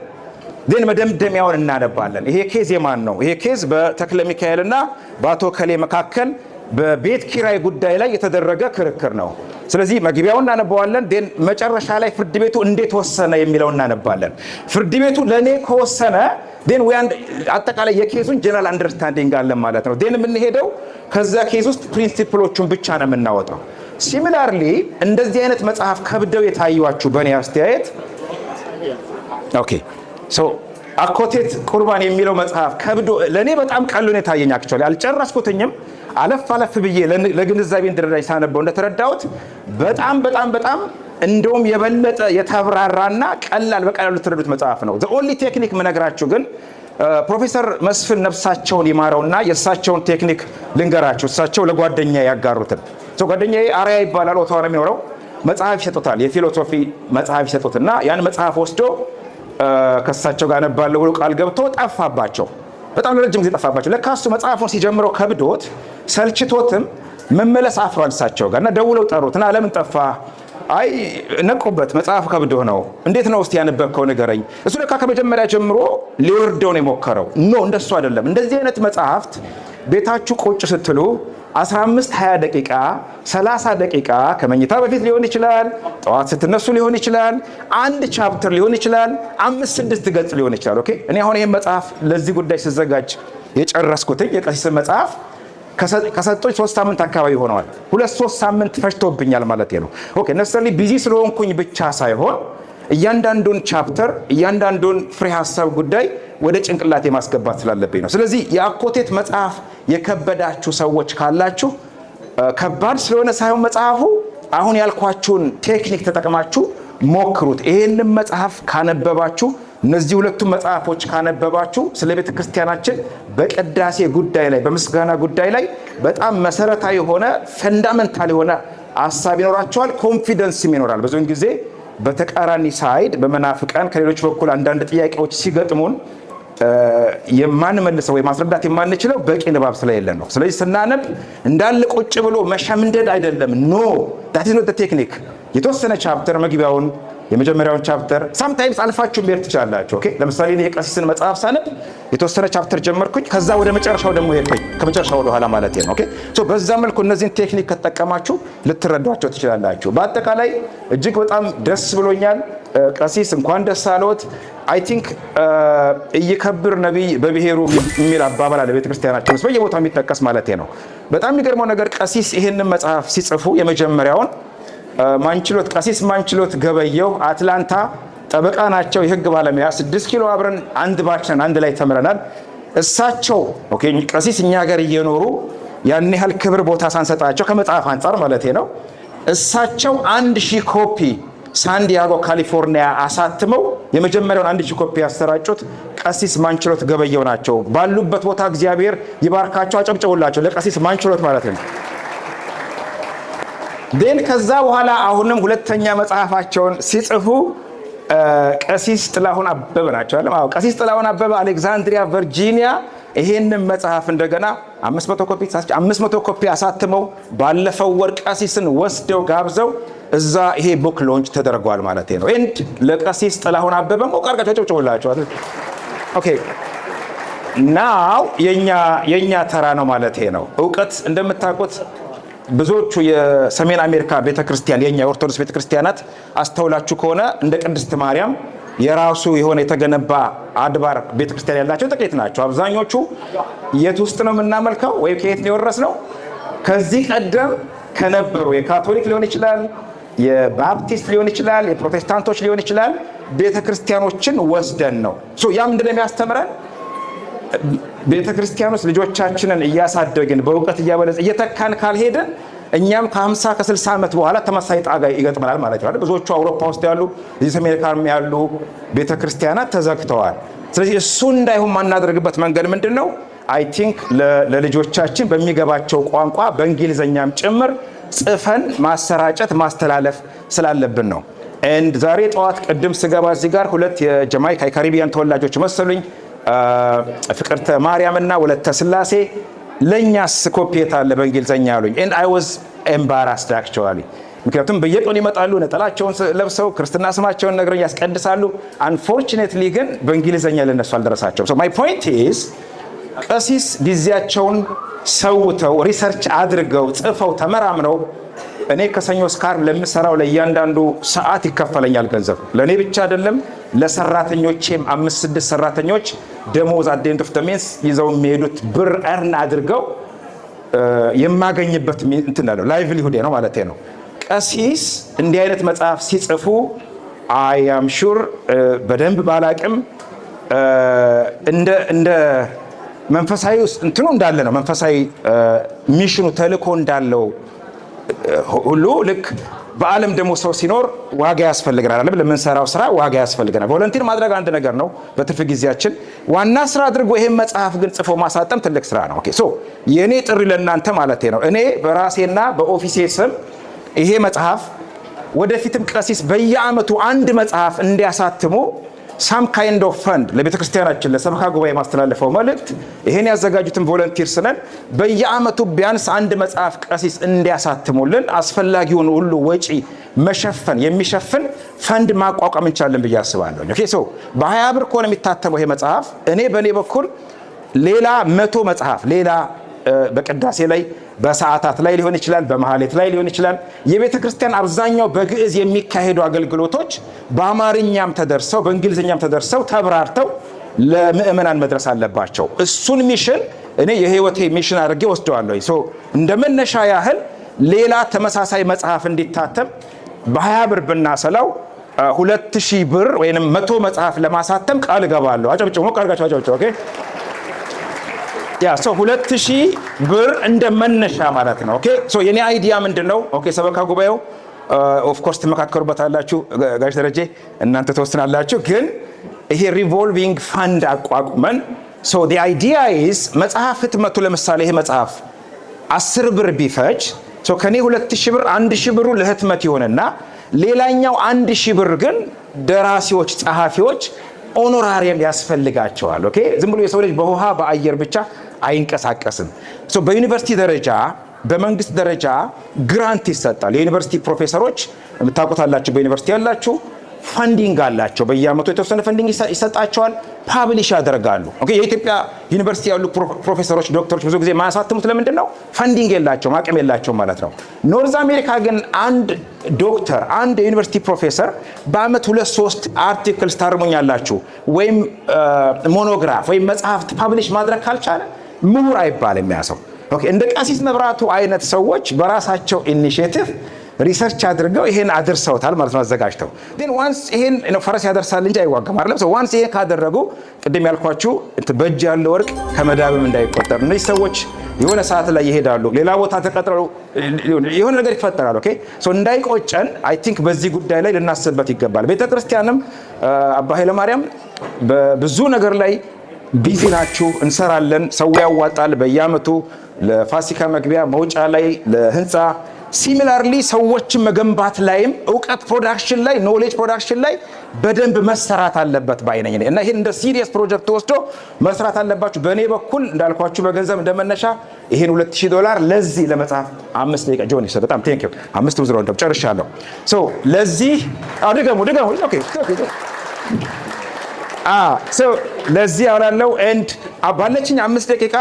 ዴን መደምደሚያውን እናነባለን። ይሄ ኬዝ የማን ነው? ይሄ ኬዝ በተክለ ሚካኤልና በአቶ ከሌ መካከል በቤት ኪራይ ጉዳይ ላይ የተደረገ ክርክር ነው። ስለዚህ መግቢያውን እናነባዋለን። ዴን መጨረሻ ላይ ፍርድ ቤቱ እንዴት ወሰነ የሚለውን እናነባለን። ፍርድ ቤቱ ለኔ ከወሰነ ዴን አጠቃላይ የኬዙን ጀነራል አንደርስታንዲንግ አለን ማለት ነው። ዴን የምንሄደው ከዛ ኬዝ ውስጥ ፕሪንሲፕሎቹን ብቻ ነው የምናወጣው። ሲሚላርሊ እንደዚህ አይነት መጽሐፍ ከብደው የታዩዋችሁ በእኔ አስተያየት ኦኬ አኮቴት ቁርባን የሚለው መጽሐፍ ከብዶ ለኔ በጣም ቀሎን የታየኝ አክቹዋሊ አልጨረስኩትኝም። አለፍ ብዬ ለግንዛቤ እንድረዳኝ ሳነበው እንደተረዳሁት በጣም እንደውም የበለጠ የተብራራና በቀላሉ ልትረዱት መጽሐፍ ነው። ዘ ኦንሊ ቴክኒክ ምነግራችሁ ግን ፕሮፌሰር መስፍን ነፍሳቸውን ይማረውና የእሳቸውን ቴክኒክ ልንገራችሁ። እሳቸው ለጓደኛ ያጋሩትን ጓደኛዬ አርያ ይባላል። ኦታዋ ነው የሚኖረው። መጽሐፍ ይሰጡታል፣ የፊሎሶፊ መጽሐፍ ይሰጡትና ያን መጽሐፍ ወስዶ ከእሳቸው ጋር ነባለው ብሎ ቃል ገብቶ ጠፋባቸው። በጣም ለረጅም ጊዜ ጠፋባቸው። ለካ እሱ መጽሐፉን ሲጀምረው ከብዶት ሰልችቶትም መመለስ አፍሯል እሳቸው ጋር እና ደውለው ጠሩትና ለምን ጠፋ? አይ ነቁበት፣ መጽሐፍ ከብዶ ነው። እንዴት ነው እስቲ ያነበብከው ንገረኝ። እሱ ለካ ከመጀመሪያ ጀምሮ ሊወርደው ነው የሞከረው። ኖ እንደሱ አይደለም። እንደዚህ አይነት መጽሐፍት ቤታችሁ ቁጭ ስትሉ 15-20 ደቂቃ 30 ደቂቃ ከመኝታ በፊት ሊሆን ይችላል፣ ጠዋት ስትነሱ ሊሆን ይችላል፣ አንድ ቻፕተር ሊሆን ይችላል፣ 5-6 ገጽ ሊሆን ይችላል። ኦኬ እኔ አሁን ይሄን መጽሐፍ ለዚህ ጉዳይ ሲዘጋጅ የጨረስኩት የቀሲስ መጽሐፍ ከሰጦች 3 ሳምንት አካባቢ ሆነዋል። 2-3 ሳምንት ፈጅቶብኛል ማለት ነው። ኦኬ ነሰሊ ቢዚ ስለሆንኩኝ ብቻ ሳይሆን እያንዳንዱን ቻፕተር እያንዳንዱን ፍሬ ሐሳብ ጉዳይ ወደ ጭንቅላቴ ማስገባት ስላለብኝ ነው። ስለዚህ የአኮቴት መጽሐፍ የከበዳችሁ ሰዎች ካላችሁ ከባድ ስለሆነ ሳይሆን መጽሐፉ አሁን ያልኳችሁን ቴክኒክ ተጠቅማችሁ ሞክሩት። ይሄንን መጽሐፍ ካነበባችሁ እነዚህ ሁለቱም መጽሐፎች ካነበባችሁ ስለ ቤተ ክርስቲያናችን በቅዳሴ ጉዳይ ላይ በምስጋና ጉዳይ ላይ በጣም መሰረታዊ የሆነ ፈንዳመንታል የሆነ ሐሳብ ይኖራችኋል፣ ኮንፊደንስም ይኖራል። ብዙውን ጊዜ በተቃራኒ ሳይድ በመናፍቃን ከሌሎች በኩል አንዳንድ ጥያቄዎች ሲገጥሙን የማንመልሰው ወይ ማስረዳት የማንችለው በቂ ንባብ ስለሌለን ነው። ስለዚህ ስናነብ እንዳለ ቁጭ ብሎ መሸምደድ አይደለም። ኖ ዳት ኢዝ ኖት ዘ ቴክኒክ። የተወሰነ ቻፕተር መግቢያውን የመጀመሪያውን ቻፕተር ሳምታይምስ አልፋችሁ መሄድ ትችላላችሁ። ኦኬ ለምሳሌ እኔ የቀሲስን መጽሐፍ ሳነብ የተወሰነ ቻፕተር ጀመርኩኝ፣ ከዛ ወደ መጨረሻው ደግሞ ሄድኩኝ፣ ከመጨረሻው ወደ ኋላ ማለት ነው። ኦኬ በዛ መልኩ እነዚህን ቴክኒክ ከተጠቀማችሁ ልትረዷቸው ትችላላችሁ። በአጠቃላይ እጅግ በጣም ደስ ብሎኛል። ቀሲስ እንኳን ደስ አለዎት። አይ ቲንክ እይከብር ነቢይ በብሔሩ የሚል አባባል አለ ቤተክርስቲያናችን ውስጥ በየቦታው የሚጠቀስ ማለት ነው። በጣም የሚገርመው ነገር ቀሲስ ይሄንን መጽሐፍ ሲጽፉ የመጀመሪያውን ቀሲስ ማንችሎት ገበየው አትላንታ ጠበቃ ናቸው፣ የህግ ባለሙያ። 6 ኪሎ አብረን አንድ ባች ነን፣ አንድ ላይ ተምረናል። እሳቸው ኦኬ ቀሲስ እኛ ሀገር እየኖሩ ያን ያህል ክብር ቦታ ሳንሰጣቸው ከመጽሐፍ አንጻር ማለት ነው እሳቸው 1000 ኮፒ ሳንዲያጎ ካሊፎርኒያ አሳትመው የመጀመሪያውን 1000 ኮፒ ያሰራጩት ቀሲስ ማንችሎት ገበየው ናቸው። ባሉበት ቦታ እግዚአብሔር ይባርካቸው፣ አጨብጨቡላቸው ለቀሲስ ማንችሎት ማለት ነው። ዴን ከዛ በኋላ አሁንም ሁለተኛ መጽሐፋቸውን ሲጽፉ ቀሲስ ጥላሁን አበበ ናቸው አለ። አዎ ቀሲስ ጥላሁን አበበ አሌክዛንድሪያ ቨርጂኒያ ይሄንን መጽሐፍ እንደገና 500 ኮፒ አሳትመው ባለፈው ወር ቀሲስን ወስደው ጋብዘው እዛ ይሄ ቡክ ሎንች ተደርጓል ማለት ነው። ኤንድ ለቀሲስ ጥላሁን አበበ ሞቃርጋቸው ጨብጨቡላቸዋል። ኦኬ ናው የኛ ተራ ነው ማለት ነው። ዕውቀት እንደምታውቁት ብዙዎቹ የሰሜን አሜሪካ ቤተክርስቲያን የኛ የኦርቶዶክስ ቤተክርስቲያናት አስተውላችሁ ከሆነ እንደ ቅድስት ማርያም የራሱ የሆነ የተገነባ አድባር ቤተክርስቲያን ያላቸው ጥቂት ናቸው። አብዛኞቹ የት ውስጥ ነው የምናመልከው ወይ ከየት ነው የወረስነው? ከዚህ ቀደም ከነበሩ የካቶሊክ ሊሆን ይችላል፣ የባፕቲስት ሊሆን ይችላል፣ የፕሮቴስታንቶች ሊሆን ይችላል ቤተክርስቲያኖችን ወስደን ነው። ያ ምንድን ነው የሚያስተምረን? ቤተክርስቲያን ውስጥ ልጆቻችንን እያሳደግን በእውቀት እያበለጽ እየተካን ካልሄድን እኛም ከ50 ከ60 ዓመት በኋላ ተመሳሳይ ጣጋ ይገጥመናል ማለት ነው። ብዙዎቹ አውሮፓ ውስጥ ያሉ እዚህ አሜሪካም ያሉ ቤተክርስቲያናት ተዘግተዋል። ስለዚህ እሱ እንዳይሆን ማናደርግበት መንገድ ምንድን ነው? አይ ቲንክ ለልጆቻችን በሚገባቸው ቋንቋ በእንግሊዘኛም ጭምር ጽፈን ማሰራጨት ማስተላለፍ ስላለብን ነው። ኤንድ ዛሬ ጠዋት ቅድም ስገባ እዚህ ጋር ሁለት የጃማይካ የካሪቢያን ተወላጆች መሰሉኝ፣ ፍቅርተ ማርያም እና ወለተ ስላሴ ለኛስ ኮፒየት አለ በእንግሊዘኛ አሉኝ። ኤንድ አይ ዋዝ ኤምባራስድ አክቹዋሊ። ምክንያቱም በየቀኑ ይመጣሉ ነጠላቸውን ለብሰው ክርስትና ስማቸውን ነግረው ያስቀድሳሉ። አንፎርቹኔትሊ ግን በእንግሊዘኛ ለነሱ አልደረሳቸውም። ሶ ማይ ፖይንት ኢዝ ቀሲስ ጊዜያቸውን ሰውተው ሪሰርች አድርገው ጽፈው ተመራምረው እኔ ከሰኞ እስከ ዓርብ ለምሰራው ለእያንዳንዱ ሰዓት ይከፈለኛል ገንዘብ። ለእኔ ብቻ አይደለም ለሰራተኞቼም 5-6 ሰራተኞች ደሞዝ አዴንት ኦፍ ተሜንስ ይዘው የሚሄዱት ብር እርን አድርገው የማገኝበት እንትን አለው ላይቭሊሁድ ነው ማለት ነው። ቀሲስ እንዲህ አይነት መጽሐፍ ሲጽፉ አይ አም ሹር በደንብ ባላቅም እንደ መንፈሳዊ እንትኑ እንዳለ ነው። መንፈሳዊ ሚሽኑ ተልእኮ እንዳለው ሁሉ ልክ በዓለም ደግሞ ሰው ሲኖር ዋጋ ያስፈልገናል አይደል? ለምንሰራው ስራ ዋጋ ያስፈልገናል። ቮለንቲር ማድረግ አንድ ነገር ነው በትርፍ ጊዜያችን። ዋና ስራ አድርጎ ይሄን መጽሐፍ ግን ጽፎ ማሳተም ትልቅ ስራ ነው። ኦኬ ሶ የኔ ጥሪ ለእናንተ ማለት ነው እኔ በራሴና በኦፊሴ ስም ይሄ መጽሐፍ ወደፊትም ቀሲስ በየአመቱ አንድ መጽሐፍ እንዲያሳትሙ ሳም ካይንድ ኦፍ ፈንድ ለቤተክርስቲያናችን ለሰበካ ጉባኤ ማስተላለፈው መልእክት ይሄን ያዘጋጁትን ቮለንቲርስ ነን በየአመቱ ቢያንስ አንድ መጽሐፍ ቀሲስ እንዲያሳትሙልን አስፈላጊውን ሁሉ ወጪ መሸፈን የሚሸፍን ፈንድ ማቋቋም እንችላለን ብዬ አስባለሁ። ኦኬ ሶ በ20 ብር ከሆነ የሚታተመው ይሄ መጽሐፍ እኔ በኔ በኩል ሌላ 100 መጽሐፍ ሌላ በቅዳሴ ላይ በሰዓታት ላይ ሊሆን ይችላል፣ በመሐሌት ላይ ሊሆን ይችላል። የቤተ ክርስቲያን አብዛኛው በግዕዝ የሚካሄዱ አገልግሎቶች በአማርኛም ተደርሰው በእንግሊዝኛም ተደርሰው ተብራርተው ለምእመናን መድረስ አለባቸው። እሱን ሚሽን እኔ የህይወቴ ሚሽን አድርጌ ወስደዋለሁ። ሶ እንደመነሻ ያህል ሌላ ተመሳሳይ መጽሐፍ እንዲታተም በ20 ብር ብናሰላው 2000 ብር ወይንም 100 መጽሐፍ ለማሳተም ቃል እገባለሁ። አጨብጭቡ፣ ሞቅ አድርጋችሁ አጨብጭቡ። ኦኬ ያ ሶ 2000 ብር እንደመነሻ ማለት ነው። ኦኬ ሶ የኔ አይዲያ ምንድነው? ኦኬ ሰበካ ጉባኤው ኦፍ ኮርስ ተመካከሩበታላችሁ፣ ጋሽ ደረጀ እናንተ ተወስናላችሁ። ግን ይሄ ሪቮልቪንግ ፋንድ አቋቁመን ሶ the idea is መጽሐፍ ህትመቱ ለምሳሌ ይሄ መጽሐፍ 10 ብር ቢፈጅ ሶ ከኔ 2000 ብር 1000 ብሩ ለህትመት ይሆንና ሌላኛው 1000 ብር ግን ደራሲዎች ጸሐፊዎች ኦኖራሪየም ያስፈልጋቸዋል። ኦኬ ዝም ብሎ የሰው ልጅ በውሃ በአየር ብቻ አይንቀሳቀስም። ሶ በዩኒቨርሲቲ ደረጃ በመንግስት ደረጃ ግራንት ይሰጣል። የዩኒቨርሲቲ ፕሮፌሰሮች የምታውቁታላችሁ፣ በዩኒቨርሲቲ ያላችሁ ፈንዲንግ አላቸው። በየአመቱ የተወሰነ ፈንዲንግ ይሰጣቸዋል፣ ፓብሊሽ ያደርጋሉ። ኦኬ የኢትዮጵያ ዩኒቨርሲቲ ያሉ ፕሮፌሰሮች ዶክተሮች ብዙ ጊዜ ማያሳትሙት ለምንድን ነው? ፈንዲንግ የላቸውም፣ አቅም የላቸውም ማለት ነው። ኖርዝ አሜሪካ ግን አንድ ዶክተር አንድ የዩኒቨርሲቲ ፕሮፌሰር በአመት 2-3 አርቲክልስ ታርሙኛላችሁ ወይም ሞኖግራፍ ወይም መጽሐፍት ፓብሊሽ ማድረግ ካልቻለ ምሁር አይባልም ያ ሰው። ኦኬ እንደ ቀሲስ መብራቱ አይነት ሰዎች በራሳቸው ኢኒሼቲቭ ሪሰርች አድርገው ይሄን አድርሰውታል ማለት ነው አዘጋጅተው። ግን ዋንስ ይሄን ፈረስ ያደርሳል እንጂ አይዋጋም አይደለም። ሶ ዋንስ ይሄን ካደረጉ ቅድም ያልኳችሁ በእጅ ያለው ወርቅ ከመዳብም እንዳይቆጠር እነዚህ ሰዎች የሆነ ሰዓት ላይ ይሄዳሉ፣ ሌላ ቦታ ተቀጥረው የሆነ ነገር ይፈጠራል። ኦኬ ሶ እንዳይቆጨን አይ ቲንክ በዚህ ጉዳይ ላይ ልናስብበት ይገባል። ቤተክርስቲያንም አባ ኃይለማርያም በብዙ ነገር ላይ ቢዚ ናችሁ፣ እንሰራለን፣ ሰው ያዋጣል በየአመቱ ለፋሲካ መግቢያ መውጫ ላይ ለህንፃ ሲሚላርሊ ሰዎችን መገንባት ላይም እውቀት ፕሮዳክሽን ላይ ኖሌጅ ፕሮዳክሽን ላይ በደንብ መሰራት አለበት ባይነኝ እና ይሄን እንደ ሲሪየስ ፕሮጀክት ወስዶ መስራት አለባችሁ። በእኔ በኩል እንዳልኳችሁ በገንዘብ እንደመነሻ ይሄን $2000 ለዚህ ለመጽሐፍ 5 ደቂቃ ጆን ይሰጥ። በጣም ቴንክ ዩ 5 ብር እንደው ጨርሻለሁ። ሶ ለዚህ ድገሙ ኦኬ ሶ ለዚህ አውራለሁ ኤንድ ባለችኝ 5 ደቂቃ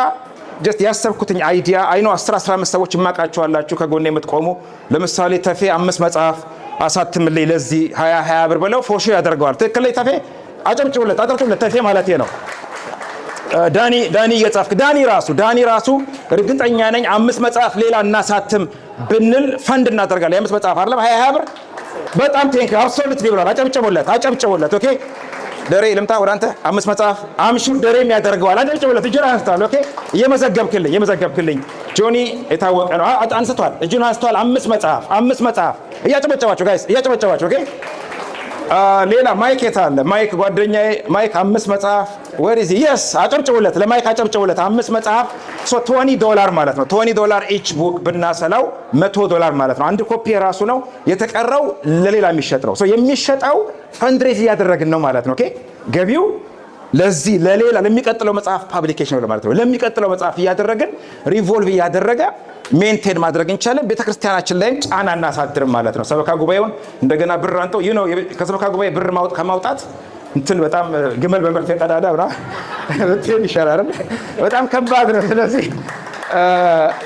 ጀስት ያሰብኩትኝ አይዲያ አይኖ 10-15 ሰዎች የማውቃቸዋላችሁ ከጎኔ የምትቆሙ ለምሳሌ ተፌ 5 መጽሐፍ አሳትምልኝ ለዚህ 20 ብር ብለው ፎርሹ ያደርገዋል። ትክክል ላይ ተፌ አጨብጭቡለት ተፌ ማለት ነው። ዳኒ እየጻፍክ ዳኒ ራሱ እርግጠኛ ነኝ 5 መጽሐፍ ሌላ እናሳትም ብንል ፈንድ እናደርጋለን። 5 መጽሐፍ አይደለም 20 ብር በጣም ቴንክ አብሶሉትሊ ብሏል። አጨብጨቡለት። ኦኬ ደሬ ልምታ ወደ አንተ 5 መጽሐፍ አምሹር ደሬም ያደርገዋል። አጨብጨቡለት። እጁን አንስቷል። ኦኬ እየመዘገብክልኝ ጆኒ የታወቀ ነው። አንስቷል፣ እጁን አንስቷል። 5 መጽሐፍ እያጨበጨባችሁ ጋይስ እያጨበጨባችሁ። ኦኬ ሌላ ማይክ የታለ? ማይክ ጓደኛዬ ማይክ 5 መጽሐፍ ወሪዚ የስ አጨብጭቡለት። ለማይክ አጨብጭቡለት። 5 መጽሐፍ $20 ማለት ነው። $20 ኢች ቡክ ብናሰላው $100 ማለት ነው። አንድ ኮፒ የራሱ ነው፣ የተቀረው ለሌላ የሚሸጥ ነው። የሚሸጠው ፈንድሬዝ እያደረግን ነው ማለት ነው። ኦኬ ገቢው ለዚህ ለሌላ ለሚቀጥለው መጽሐፍ ፓብሊኬሽን ነው ማለት ነው። ለሚቀጥለው መጽሐፍ እያደረግን ሪቮልቭ እያደረገ ሜንቴን ማድረግ እንችላለን። ቤተክርስቲያናችን ላይም ጫና እናሳድርም ማለት ነው። ሰበካ ጉባኤውን እንደገና ብር አንተው ከሰበካ ጉባኤ ብር ከማውጣት እንትን በጣም ግመል በመርፌ ቀዳዳ ብራ እንትን ይሻላል። በጣም ከባድ ነው።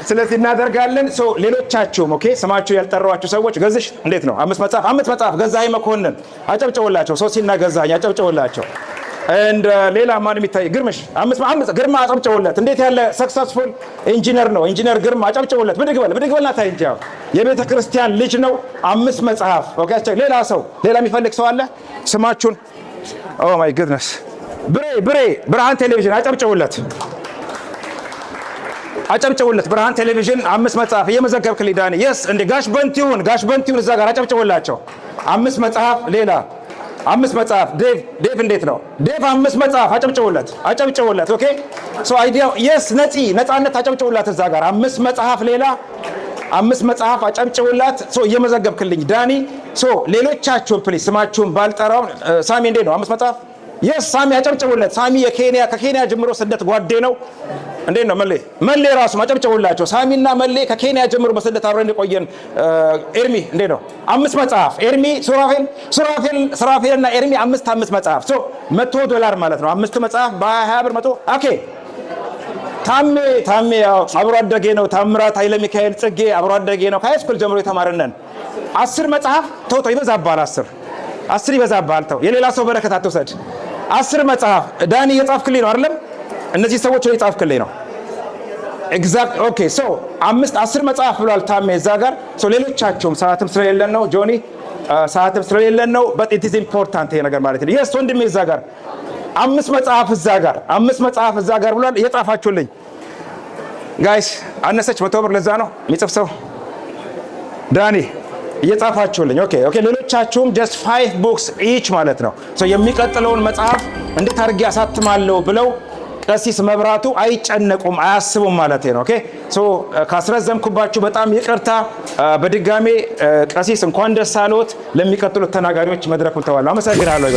ስለዚህ እናደርጋለን። ሌሎቻችሁም ኦኬ ስማችሁ ያልጠራዋችሁ ሰዎች ገዝሽ እንዴት ነው? 5 መጽሐፍ ገዛኸኝ መኮንን አጨብጨውላቸው። ሶሲና ገዛኸኝ አጨብጨውላቸው። እንደ ሌላ ማን የሚታይ ግርምሽ ግርማ አጨብጨውለት። እንዴት ያለ ሰክሰስፉል ኢንጂነር ነው ኢንጂነር ግርማ አጨብጨውለት። ብድግ በልና ታይ እንጂ የቤተ ክርስቲያን ልጅ ነው። 5 መጽሐፍ ኦኬ። ሌላ የሚፈልግ ሰው አለ? ስማችሁን ኦ ማይ ጉድነስ ብሬ ብርሃን ቴሌቪዥን አጨብጨውለት። ብርሃን ቴሌቪዥን 5 መጽሐፍ እየመዘገብክልኝ ዳኒ የስ እንደ ጋሽ በንቲውን እዛ ጋር አጨብጨውላቸው። 5 መጽሐፍ ሌላ 5 መጽሐፍ ዴቭ እንዴት ነው ዴቭ? 5 መጽሐፍ አጨብጨውለት። ኦኬ አይዲያው የስ ነፃነት አጨብጨውላት እዛ ጋር 5 መጽሐፍ ሌላ 5 መጽሐፍ አጨብጨውላት። እየመዘገብክልኝ ዳኒ። ሌሎቻችሁን ፕሊዝ ስማችሁን ባልጠራው ሳሚ እንዴት ነው? 5 መጽሐፍ የስ ሳሚ አጨብጨውለት። ሳሚ ከኬንያ ጀምሮ ስደት ጓዴ ነው። እንዴት ነው መሌ ራሱ አጨብጨውላቸው። ሳሚና መሌ ከኬንያ ጀምሮ በስደት አብረን የቆየን። ኤርሚ እንዴት ነው? 5 መጽሐፍ ኤርሚ ሱራፌልና ኤርሚ 5 መጽሐፍ $100 ማለት ነው። 5 መጽሐፍ በ20 ብር 100። ኦኬ ታሜ ያው አብሮ አደጌ ነው። ታምራት ኃይለ ሚካኤል ጽጌ አብሮ አደጌ ነው። ከሃይስኩል ጀምሮ የተማረነን 10 መጽሐፍ ተው ይበዛባል። 10 ይበዛባል። ተው የሌላ ሰው በረከት አትውሰድ። 10 መጽሐፍ ዳኒ የጻፍክልኝ ነው አይደለም? እነዚህ ሰዎች የጻፍክልኝ ነው ኤግዛክት። ኦኬ 10 መጽሐፍ ብሏል ታሜ እዛ ጋር። ሌሎቻችሁም ሰዓትም ስለሌለን ነው ጆኒ፣ ሰዓትም ስለሌለን ነው። but it is important ይሄ ነገር ማለት ነው። የስ ወንድሜ እዛ ጋር 5 መጽሐፍ እዛ ጋር ብሏል። እየጻፋችሁልኝ ጋይስ አነሰች 100 ብር ለዛ ነው የሚጽፍ ሰው ዳኒ እየጻፋችሁልኝ። ኦኬ ሌሎቻችሁም just 5 books each ማለት ነው። የሚቀጥለውን መጽሐፍ እንዴት አድርጌ አሳትማለሁ ብለው ቀሲስ መብራቱ አይጨነቁም አያስቡም ማለት ነው። ኦኬ ካስረዘምኩባችሁ በጣም ይቅርታ። በድጋሜ ቀሲስ እንኳን ደስ አለዎት። ለሚቀጥሉት ተናጋሪዎች መድረኩን ተዋሉ። አመሰግናለሁ።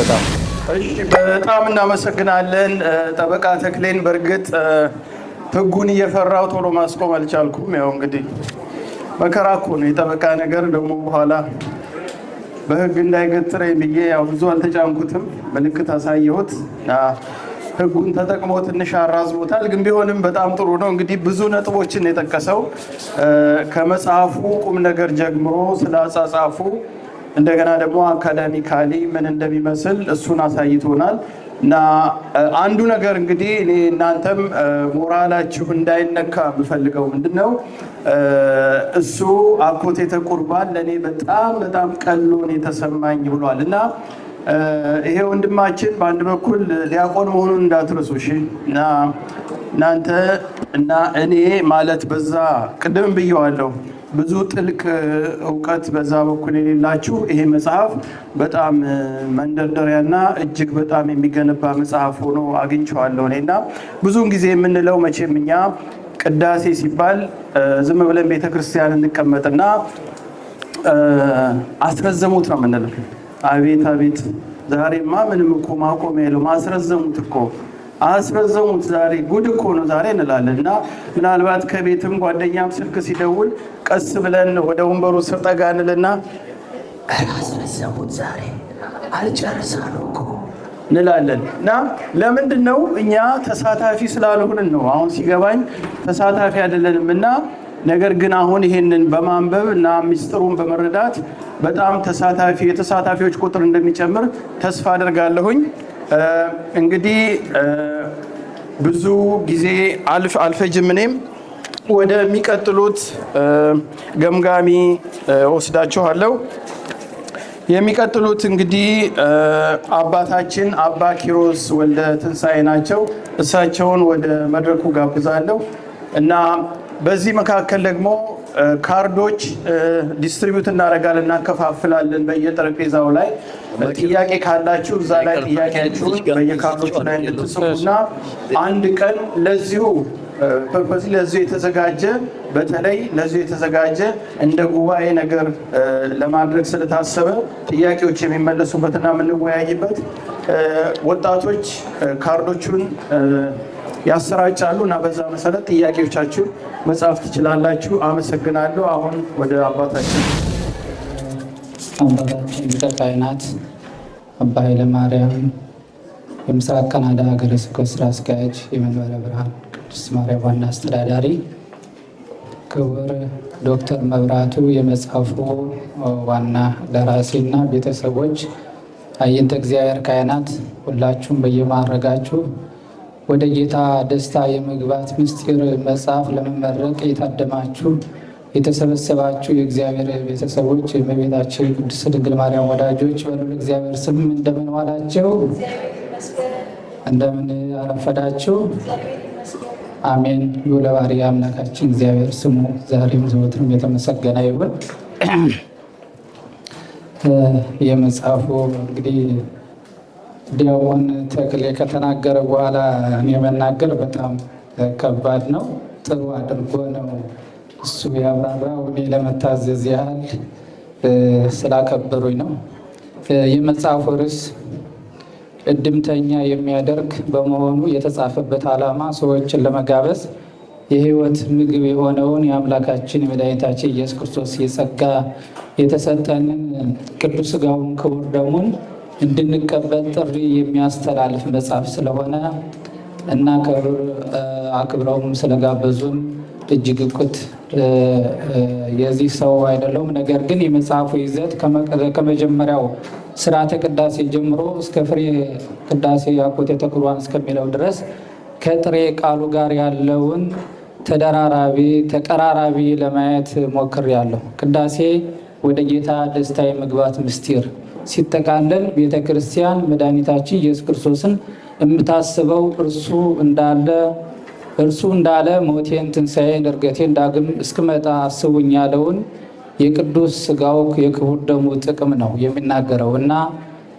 በጣም እናመሰግናለን ጠበቃ ተክሌን። በእርግጥ ህጉን እየፈራው ቶሎ ማስቆም አልቻልኩም። ያው እንግዲህ መከራ እኮ ነው የጠበቃ ነገር። ደግሞ በኋላ በህግ እንዳይገትረኝ ብዬ ያው ብዙ አልተጫንኩትም። ምልክት አሳየሁት። ህጉን ተጠቅሞ ትንሽ አራዝሞታል። ግን ቢሆንም በጣም ጥሩ ነው። እንግዲህ ብዙ ነጥቦችን የጠቀሰው ከመጽሐፉ ቁም ነገር ጀምሮ ስለ አጻጻፉ እንደገና ደግሞ አካዳሚካሊ ምን እንደሚመስል እሱን አሳይቶናል። እና አንዱ ነገር እንግዲህ እኔ እናንተም ሞራላችሁ እንዳይነካ የምፈልገው ምንድነው እሱ አኮቴተ ቁርባን ለእኔ በጣም ቀሎን የተሰማኝ ብሏል። እና ይሄ ወንድማችን በአንድ በኩል ዲያቆን መሆኑን እንዳትረሱ እሺ። እና እናንተ እና እኔ ማለት በዛ ቅድም ብየዋለሁ ብዙ ጥልቅ እውቀት በዛ በኩል የሌላችሁ ይሄ መጽሐፍ በጣም መንደርደሪያና እጅግ በጣም የሚገነባ መጽሐፍ ሆኖ አግኝቼዋለሁ። እኔና ብዙውን ጊዜ የምንለው መቼም እኛ ቅዳሴ ሲባል ዝም ብለን ቤተክርስቲያን እንቀመጥና አስረዘሙት ነው የምንለው። አቤት ዛሬማ ምንም እኮ ማቆሚያ የለውም። አስረዘሙት ዛሬ ጉድ እኮ ነው ዛሬ እንላለን። እና ምናልባት ከቤትም ጓደኛም ስልክ ሲደውል ቀስ ብለን ወደ ወንበሩ ስር ጠጋ እንልና አስረዘሙት ዛሬ አልጨርሳለሁ እኮ እንላለን። እና ለምንድን ነው እኛ ተሳታፊ ስላልሆንን ነው። አሁን ሲገባኝ ተሳታፊ አይደለንም። እና ነገር ግን አሁን ይሄንን በማንበብ እና ሚስጥሩን በመረዳት በጣም የተሳታፊዎች ቁጥር እንደሚጨምር ተስፋ አደርጋለሁኝ። እንግዲህ ብዙ ጊዜ አልፈጅም። እኔም ወደሚቀጥሉት ገምጋሚ ወስዳችኋለሁ። የሚቀጥሉት እንግዲህ አባታችን አባ ኪሮስ ወልደ ትንሣኤ ናቸው። እሳቸውን ወደ መድረኩ ጋብዛለሁ እና በዚህ መካከል ደግሞ ካርዶች ዲስትሪቢዩት እናደርጋለን፣ እናከፋፍላለን በየጠረጴዛው ላይ። ጥያቄ ካላችሁ እዛ ላይ ጥያቄያችሁን በየካርዶቹ ላይ እንድትጽፉና አንድ ቀን ለዚሁ ፐርፐዝ ለዚሁ የተዘጋጀ በተለይ ለዚሁ የተዘጋጀ እንደ ጉባኤ ነገር ለማድረግ ስለታሰበ ጥያቄዎች የሚመለሱበትና የምንወያይበት ወጣቶች ካርዶቹን ያሰራጫሉ እና በዛ መሰረት ጥያቄዎቻችሁ መጻፍ ትችላላችሁ። አመሰግናለሁ። አሁን ወደ አባታችን ሊቀ ካህናት አባ ኃይለ ማርያም የምስራቅ ካናዳ ሀገረ ስብከት ስራ አስኪያጅ፣ የመንበረ ብርሃን ቅድስት ማርያም ዋና አስተዳዳሪ፣ ክቡር ዶክተር መብራቱ የመጽሐፉ ዋና ደራሲና ቤተሰቦች፣ አይንተ እግዚአብሔር ካህናት ሁላችሁም በየማዕረጋችሁ ወደ ጌታ ደስታ የመግባት ምስጢር መጽሐፍ ለመመረቅ የታደማችሁ የተሰበሰባችሁ የእግዚአብሔር ቤተሰቦች፣ የእመቤታችን ቅድስት ድንግል ማርያም ወዳጆች በልዑል እግዚአብሔር ስም እንደምን ዋላችሁ? እንደምን አረፈዳችሁ? አሜን። ልዑለ ባሕርይ አምላካችን እግዚአብሔር ስሙ ዛሬም ዘወትርም የተመሰገነ ይሁን። የመጽሐፉ እንግዲህ ዲያቆን ተክሌ ከተናገረ በኋላ እኔ መናገር በጣም ከባድ ነው። ጥሩ አድርጎ ነው እሱ ያብራራው። እኔ ለመታዘዝ ያህል ስላከበሩኝ ነው። የመጽሐፉ ርዕስ እድምተኛ የሚያደርግ በመሆኑ የተጻፈበት ዓላማ ሰዎችን ለመጋበዝ የሕይወት ምግብ የሆነውን የአምላካችን የመድኃኒታችን ኢየሱስ ክርስቶስ የጸጋ የተሰጠንን ቅዱስ ሥጋውን ክቡር ደሙን እንድንቀበል ጥሪ የሚያስተላልፍ መጽሐፍ ስለሆነ እና አክብረውም ስለጋበዙን እጅግ እቁት የዚህ ሰው አይደለሁም። ነገር ግን የመጽሐፉ ይዘት ከመጀመሪያው ስርዓተ ቅዳሴ ጀምሮ እስከ ፍሬ ቅዳሴ አኮቴተ ቁርባን እስከሚለው ድረስ ከጥሬ ቃሉ ጋር ያለውን ተቀራራቢ ለማየት ሞክሬያለሁ። ቅዳሴ ወደ ጌታ ደስታ የመግባት ምስጢር ሲጠቃለል ቤተ ክርስቲያን መድኃኒታችን ኢየሱስ ክርስቶስን የምታስበው እርሱ እንዳለ ሞቴን፣ ትንሣኤን፣ ዕርገቴን ዳግም እስክመጣ አስቡኝ ያለውን የቅዱስ ሥጋው የክቡር ደሙ ጥቅም ነው የሚናገረው እና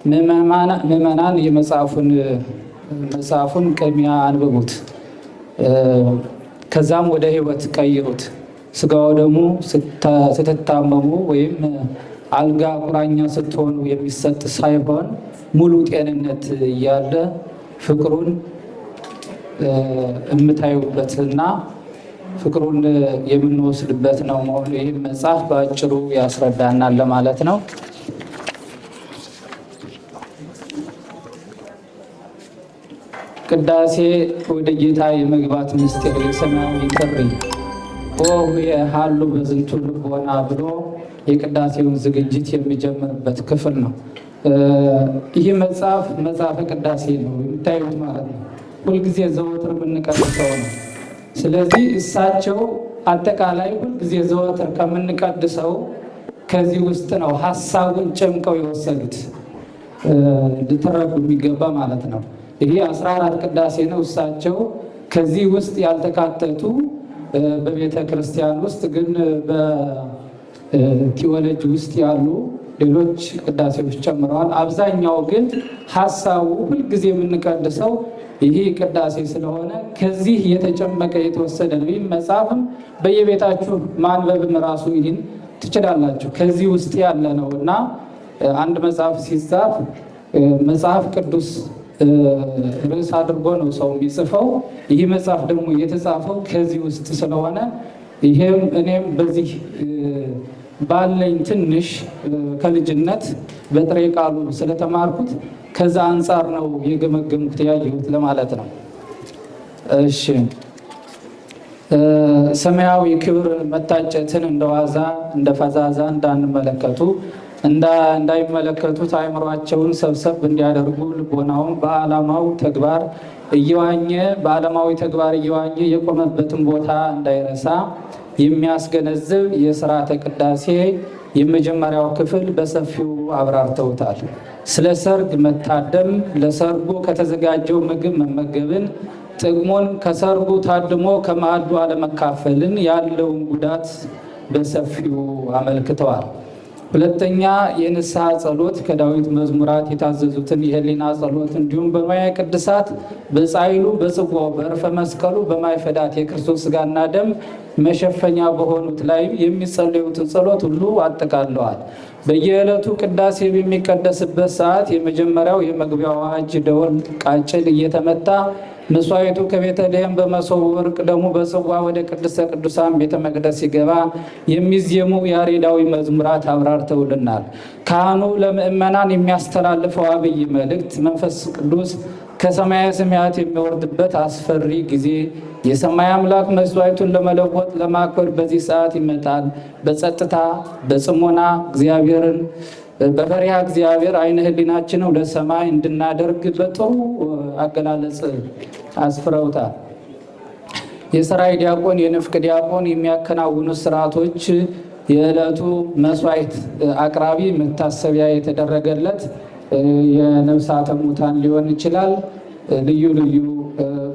ምዕመናን መጽሐፉን ቅድሚያ አንብቡት፣ ከዛም ወደ ሕይወት ቀይሩት። ሥጋው ደግሞ ስትታመሙ ወይም አልጋ ቁራኛ ስትሆኑ የሚሰጥ ሳይሆን ሙሉ ጤንነት እያለ ፍቅሩን የምታዩበትና ፍቅሩን የምንወስድበት ነው መሆኑ ይህ መጽሐፍ በአጭሩ ያስረዳናል ለማለት ነው። ቅዳሴ ወደ ጌታ የመግባት ምስጢር የሰማያዊ ጥሪ ሃሉ በዝንቱ ልቦና ብሎ የቅዳሴውን ዝግጅት የሚጀምርበት ክፍል ነው። ይህ መጽሐፈ ቅዳሴ ነው የምታዩት ማለት ነው። ሁልጊዜ ዘወትር የምንቀድሰው ነው። ስለዚህ እሳቸው አጠቃላይ ሁልጊዜ ዘወትር ከምንቀድሰው ከዚህ ውስጥ ነው ሀሳቡን ጨምቀው የወሰዱት ልትረዱ የሚገባ ማለት ነው። ይሄ 14 ቅዳሴ ነው። እሳቸው ከዚህ ውስጥ ያልተካተቱ በቤተ ክርስቲያን ውስጥ ግን በቲዎሎጂ ውስጥ ያሉ ሌሎች ቅዳሴዎች ጨምረዋል። አብዛኛው ግን ሀሳቡ ሁልጊዜ የምንቀድሰው ይሄ ቅዳሴ ስለሆነ ከዚህ የተጨመቀ የተወሰደ ነው። ይህ መጽሐፍም በየቤታችሁ ማንበብም ራሱ ይህን ትችላላችሁ። ከዚህ ውስጥ ያለ ነው እና አንድ መጽሐፍ ሲጻፍ መጽሐፍ ቅዱስ ርዕስ አድርጎ ነው ሰው የሚጽፈው። ይህ መጽሐፍ ደግሞ የተጻፈው ከዚህ ውስጥ ስለሆነ ይሄም እኔም በዚህ ባለኝ ትንሽ ከልጅነት በጥሬ ቃሉ ስለተማርኩት ከዛ አንጻር ነው የገመገምኩት ያየሁት ለማለት ነው። እሺ፣ ሰማያዊ ክብር መታጨትን እንደዋዛ እንደ ፈዛዛ እንዳንመለከቱ እንዳይመለከቱት አእምሯቸውን ሰብሰብ እንዲያደርጉ ልቦናውን በዓላማዊ ተግባር እየዋኘ የቆመበትን ቦታ እንዳይረሳ የሚያስገነዝብ የሥርዓተ ቅዳሴ የመጀመሪያው ክፍል በሰፊው አብራርተውታል። ስለ ሰርግ መታደም፣ ለሰርጉ ከተዘጋጀው ምግብ መመገብን፣ ጥቅሙን ከሰርጉ ታድሞ ከማዕዱ አለመካፈልን ያለውን ጉዳት በሰፊው አመልክተዋል። ሁለተኛ የንስሐ ጸሎት ከዳዊት መዝሙራት የታዘዙትን የህሊና ጸሎት እንዲሁም በማየ ቅድሳት በጻይሉ በጽዋው በዕርፈ መስቀሉ በማይፈዳት የክርስቶስ ሥጋና ደም መሸፈኛ በሆኑት ላይ የሚጸለዩትን ጸሎት ሁሉ አጠቃለዋል። በየዕለቱ ቅዳሴ በሚቀደስበት ሰዓት የመጀመሪያው የመግቢያው አዋጅ ደወል ቃጭል እየተመታ መስዋዕቱ ከቤተልሔም በመሶበ ወርቅ ደሙ በጽዋ ወደ ቅድስተ ቅዱሳን ቤተ መቅደስ ሲገባ የሚዜሙ ያሬዳዊ መዝሙራት አብራርተውልናል። ካህኑ ለምእመናን የሚያስተላልፈው አብይ መልእክት መንፈስ ቅዱስ ከሰማየ ሰማያት የሚወርድበት አስፈሪ ጊዜ የሰማይ አምላክ መስዋዕቱን ለመለወጥ ለማክበር በዚህ ሰዓት ይመጣል። በጸጥታ በጽሞና እግዚአብሔርን በፈሪሃ እግዚአብሔር አይነ ህሊናችን ወደ ሰማይ እንድናደርግ በጥሩ አገላለጽ አስፍረውታል። የሰራይ ዲያቆን የንፍቅ ዲያቆን የሚያከናውኑ ስርዓቶች የዕለቱ መስዋዕት አቅራቢ መታሰቢያ የተደረገለት የነፍሳተ ሙታን ሊሆን ይችላል። ልዩ ልዩ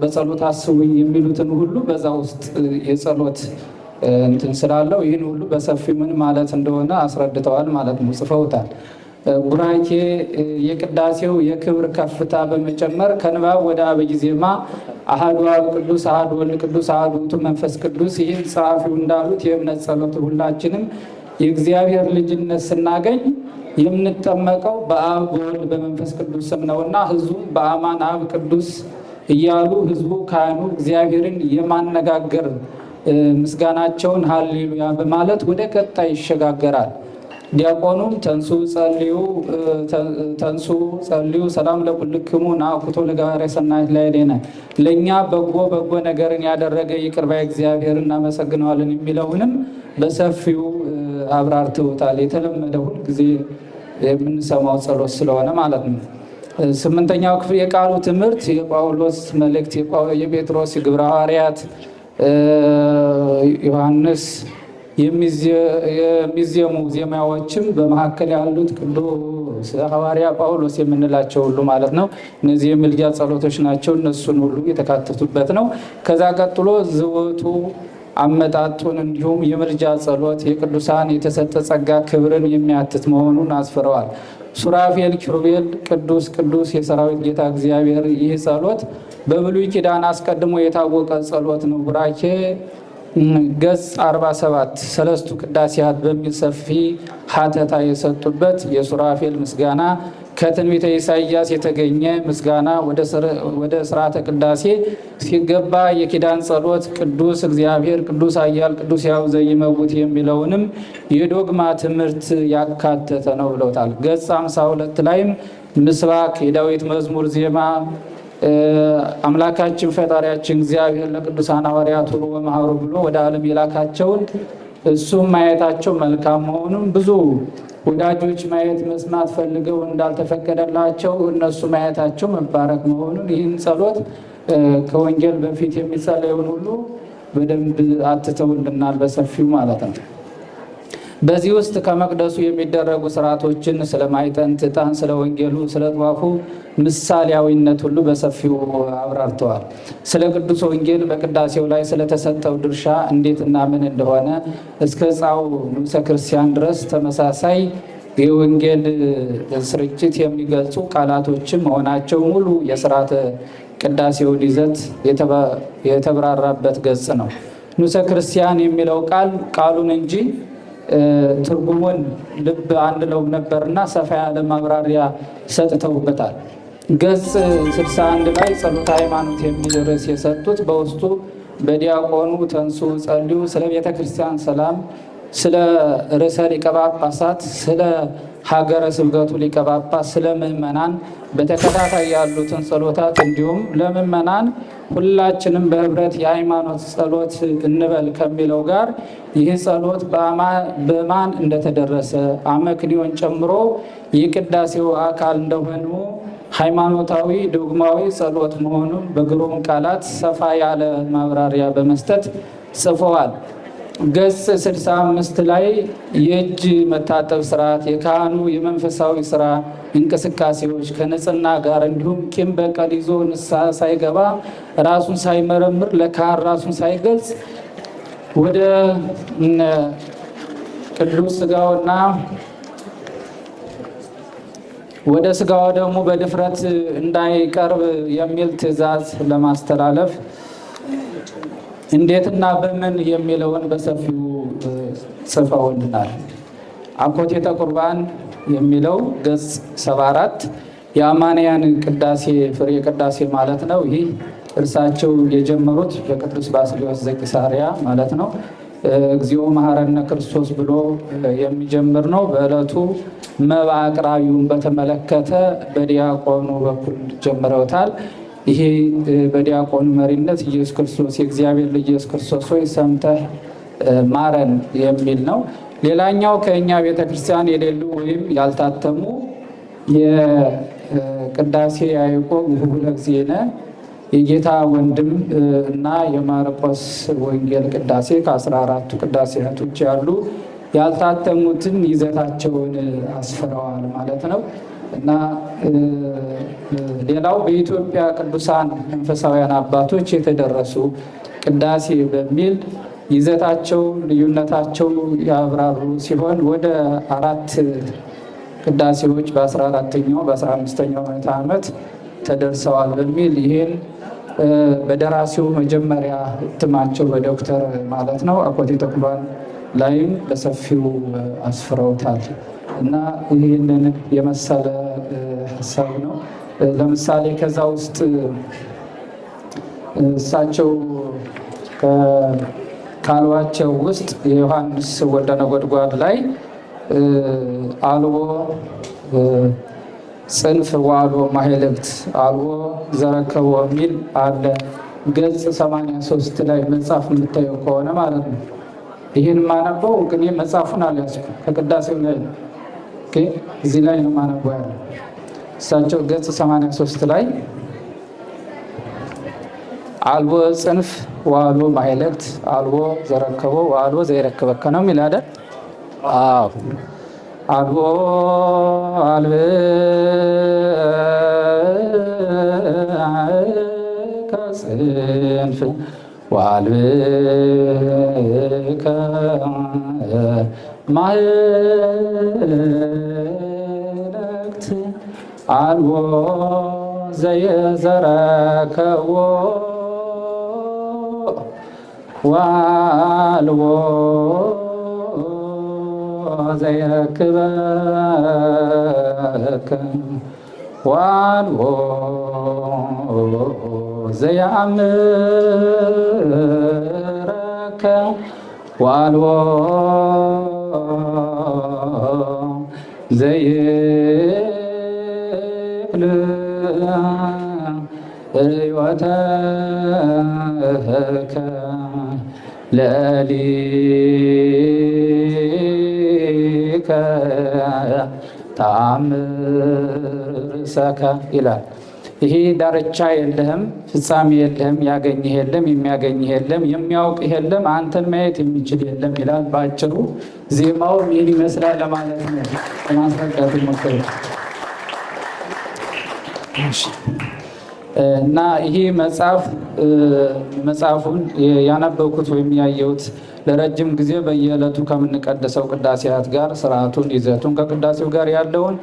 በጸሎት አስቡኝ የሚሉትን ሁሉ በዛ ውስጥ የጸሎት እንትን ስላለው ይህን ሁሉ በሰፊ ምን ማለት እንደሆነ አስረድተዋል ማለት ነው፣ ጽፈውታል። ቡራኬ የቅዳሴው የክብር ከፍታ በመጨመር ከንባብ ወደ አብይ ዜማ አሐዱ አብ ቅዱስ አሐዱ ወልድ ቅዱስ አሐዱ ውእቱ መንፈስ ቅዱስ። ይህን ጸሐፊው እንዳሉት የእምነት ጸሎት ሁላችንም የእግዚአብሔር ልጅነት ስናገኝ የምንጠመቀው በአብ በወልድ በመንፈስ ቅዱስ ስም ነውና ህዝቡ በአማን አብ ቅዱስ እያሉ ህዝቡ ካህኑ እግዚአብሔርን የማነጋገር ምስጋናቸውን ሃሌሉያ በማለት ወደ ቀጣይ ይሸጋገራል። ዲያቆኑም ተንሱ ጸልዩ ሰላም ለኩልክሙ ናኩቶ ለጋሪ ሰናይት ላይሌነ ለእኛ በጎ ነገርን ያደረገ ይቅር ባይ እግዚአብሔር እናመሰግነዋለን የሚለውንም በሰፊው አብራርተውታል። የተለመደ ሁል ጊዜ የምንሰማው ጸሎት ስለሆነ ማለት ነው። ስምንተኛው ክፍል የቃሉ ትምህርት የጳውሎስ መልእክት፣ የጴጥሮስ የግብረ ሐዋርያት፣ ዮሐንስ የሚዜሙ ዜማዎችም በመካከል ያሉት ቅዱስ ሐዋርያ ጳውሎስ የምንላቸው ሁሉ ማለት ነው። እነዚህ የምልጃ ጸሎቶች ናቸው። እነሱን ሁሉ የተካተቱበት ነው። ከዛ ቀጥሎ ዝወቱ አመጣጡን እንዲሁም የምልጃ ጸሎት የቅዱሳን የተሰጠ ጸጋ ክብርን የሚያትት መሆኑን አስፍረዋል። ሱራፌል ኪሩቤል ቅዱስ ቅዱስ የሰራዊት ጌታ እግዚአብሔር። ይህ ጸሎት በብሉይ ኪዳን አስቀድሞ የታወቀ ጸሎት ነው። ቡራኬ ገጽ 47 ሰለስቱ ቅዳሴያት በሚል ሰፊ ሀተታ የሰጡበት የሱራፌል ምስጋና ከትንቢተ ኢሳይያስ የተገኘ ምስጋና ወደ ስርዓተ ቅዳሴ ሲገባ የኪዳን ጸሎት ቅዱስ እግዚአብሔር ቅዱስ ኃያል ቅዱስ ሕያው ዘይመውት የሚለውንም የዶግማ ትምህርት ያካተተ ነው ብለውታል። ገጽ 52 ላይም ምስባክ የዳዊት መዝሙር ዜማ አምላካችን ፈጣሪያችን እግዚአብሔር ለቅዱሳን ሐዋርያት ሁሉ በመሃሩ ብሎ ወደ ዓለም የላካቸውን እሱም ማየታቸው መልካም መሆኑን ብዙ ወዳጆች ማየት መስማት ፈልገው እንዳልተፈቀደላቸው እነሱ ማየታቸው መባረክ መሆኑን ይህን ጸሎት ከወንጌል በፊት የሚጸለየውን ሁሉ በደንብ አትተውልናል በሰፊው ማለት ነው። በዚህ ውስጥ ከመቅደሱ የሚደረጉ ስርዓቶችን ስለ ማዕጠንት፣ ዕጣን፣ ስለ ወንጌሉ፣ ስለ ጧፉ ምሳሌያዊነት ሁሉ በሰፊው አብራርተዋል። ስለ ቅዱስ ወንጌል በቅዳሴው ላይ ስለተሰጠው ድርሻ እንዴትና ምን እንደሆነ እስከ ጻው ንዑሰ ክርስቲያን ድረስ ተመሳሳይ የወንጌል ስርጭት የሚገልጹ ቃላቶችም መሆናቸው ሙሉ የስርዓተ ቅዳሴውን ይዘት የተብራራበት ገጽ ነው። ንዑሰ ክርስቲያን የሚለው ቃሉን እንጂ ትርጉሙን ልብ አንለውም ነበርና ሰፋ ያለ ማብራሪያ ሰጥተውበታል። ገጽ 61 ላይ ጸሎተ ሃይማኖት የሚል ርዕስ የሰጡት በውስጡ በዲያቆኑ ተንሱ ጸልዩ ስለ ቤተ ክርስቲያን ሰላም፣ ስለ ርዕሰ ሊቀ ጳጳሳት፣ ስለ ሀገረ ስብከቱ ሊቀ ጳጳስ፣ ስለ ምዕመናን በተከታታይ ያሉትን ጸሎታት እንዲሁም ለምዕመናን ሁላችንም በህብረት የሃይማኖት ጸሎት እንበል ከሚለው ጋር ይህ ጸሎት በማን እንደተደረሰ አመክንዮን ጨምሮ የቅዳሴው አካል እንደሆኑ ሃይማኖታዊ ዶግማዊ ጸሎት መሆኑን በግሩም ቃላት ሰፋ ያለ ማብራሪያ በመስጠት ጽፈዋል። ገጽ 65 ላይ የእጅ መታጠብ ስርዓት፣ የካህኑ የመንፈሳዊ ስራ እንቅስቃሴዎች ከንጽህና ጋር እንዲሁም ቂም በቀል ይዞ ንስሐ ሳይገባ ራሱን ሳይመረምር ለካህን ራሱን ሳይገልጽ ወደ ቅዱስ ስጋውና ወደ ስጋው ደግሞ በድፍረት እንዳይቀርብ የሚል ትእዛዝ ለማስተላለፍ እንዴትና በምን የሚለውን በሰፊው ጽፈውልናል። አኮቴተ ቁርባን የሚለው ገጽ 74 የአማንያን ቅዳሴ ፍሬ ቅዳሴ ማለት ነው። ይህ እርሳቸው የጀመሩት በቅዱስ ባስልዮስ ዘቂሳርያ ማለት ነው። እግዚኦ መሐረነ ክርስቶስ ብሎ የሚጀምር ነው። በዕለቱ መባ አቅራቢውን በተመለከተ በዲያቆኑ በኩል ጀምረውታል። ይሄ በዲያቆኑ መሪነት ኢየሱስ ክርስቶስ የእግዚአብሔር ልጅ ኢየሱስ ክርስቶስ ሆይ ሰምተህ ማረን የሚል ነው። ሌላኛው ከእኛ ቤተክርስቲያን የሌሉ ወይም ያልታተሙ የቅዳሴ ያዕቆብ ውሁለ እግዚእነ የጌታ ወንድም እና የማርቆስ ወንጌል ቅዳሴ ከ14ቱ ቅዳሴያቶች ያሉ ያልታተሙትን ይዘታቸውን አስፍረዋል ማለት ነው። እና ሌላው በኢትዮጵያ ቅዱሳን መንፈሳውያን አባቶች የተደረሱ ቅዳሴ በሚል ይዘታቸው ልዩነታቸው ያብራሩ ሲሆን ወደ 4 ቅዳሴዎች በ14ኛው በ15ኛው ምዕተ ዓመት ተደርሰዋል በሚል ይህን በደራሲው መጀመሪያ እትማቸው በዶክተር ማለት ነው አኮቴተ ቁርባን ላይም በሰፊው አስፍረውታል። እና ይህንን የመሰለ ሀሳብ ነው። ለምሳሌ ከዛ ውስጥ እሳቸው ካሏቸው ውስጥ የዮሐንስ ወልደ ነጎድጓድ ላይ አልቦ ጽንፍ ወአልቦ ማሕሌት አልቦ ዘረከቦ የሚል አለ። ገጽ 83 ላይ መጽሐፍ የምታየው ከሆነ ማለት ነው። ይህን ማነበው ግን መጽሐፉን አልያዝኩም ከቅዳሴው ላይ ነው። እዚህ ላይ ነው ማነበው ያለ። እሳቸው ገጽ 83 ላይ አልቦ ጽንፍ ወአልቦ ማሕሌት አልቦ ዘረከቦ ወአልቦ ዘይረክበከ ነው የሚል አይደል? አዎ አልቦ ጽንፍ ወአልብከ ማሕሌት አልቦ ዘየዘረከቦ ወአልቦ ዘይረክበከ ወአልቦ ዘየአምረከ ወአልቦ ዘይክል ሕይወተከ ለሊከ ተአምርሰከ ይላል። ይሄ ዳርቻ የለህም፣ ፍጻሜ የለህም፣ ያገኝህ የለም፣ የሚያገኝህ የለም፣ የሚያውቅህ የለም፣ አንተን ማየት የሚችል የለም ይላል። በአጭሩ ዜማው ይህን ይመስላል ለማለት ነው። ለማስረዳት ሞክር እና ይሄ መጽሐፉን ያነበብኩት ወይም ያየሁት ለረጅም ጊዜ በየዕለቱ ከምንቀደሰው ቅዳሴያት ጋር ስርዓቱን፣ ይዘቱን ከቅዳሴው ጋር ያለውን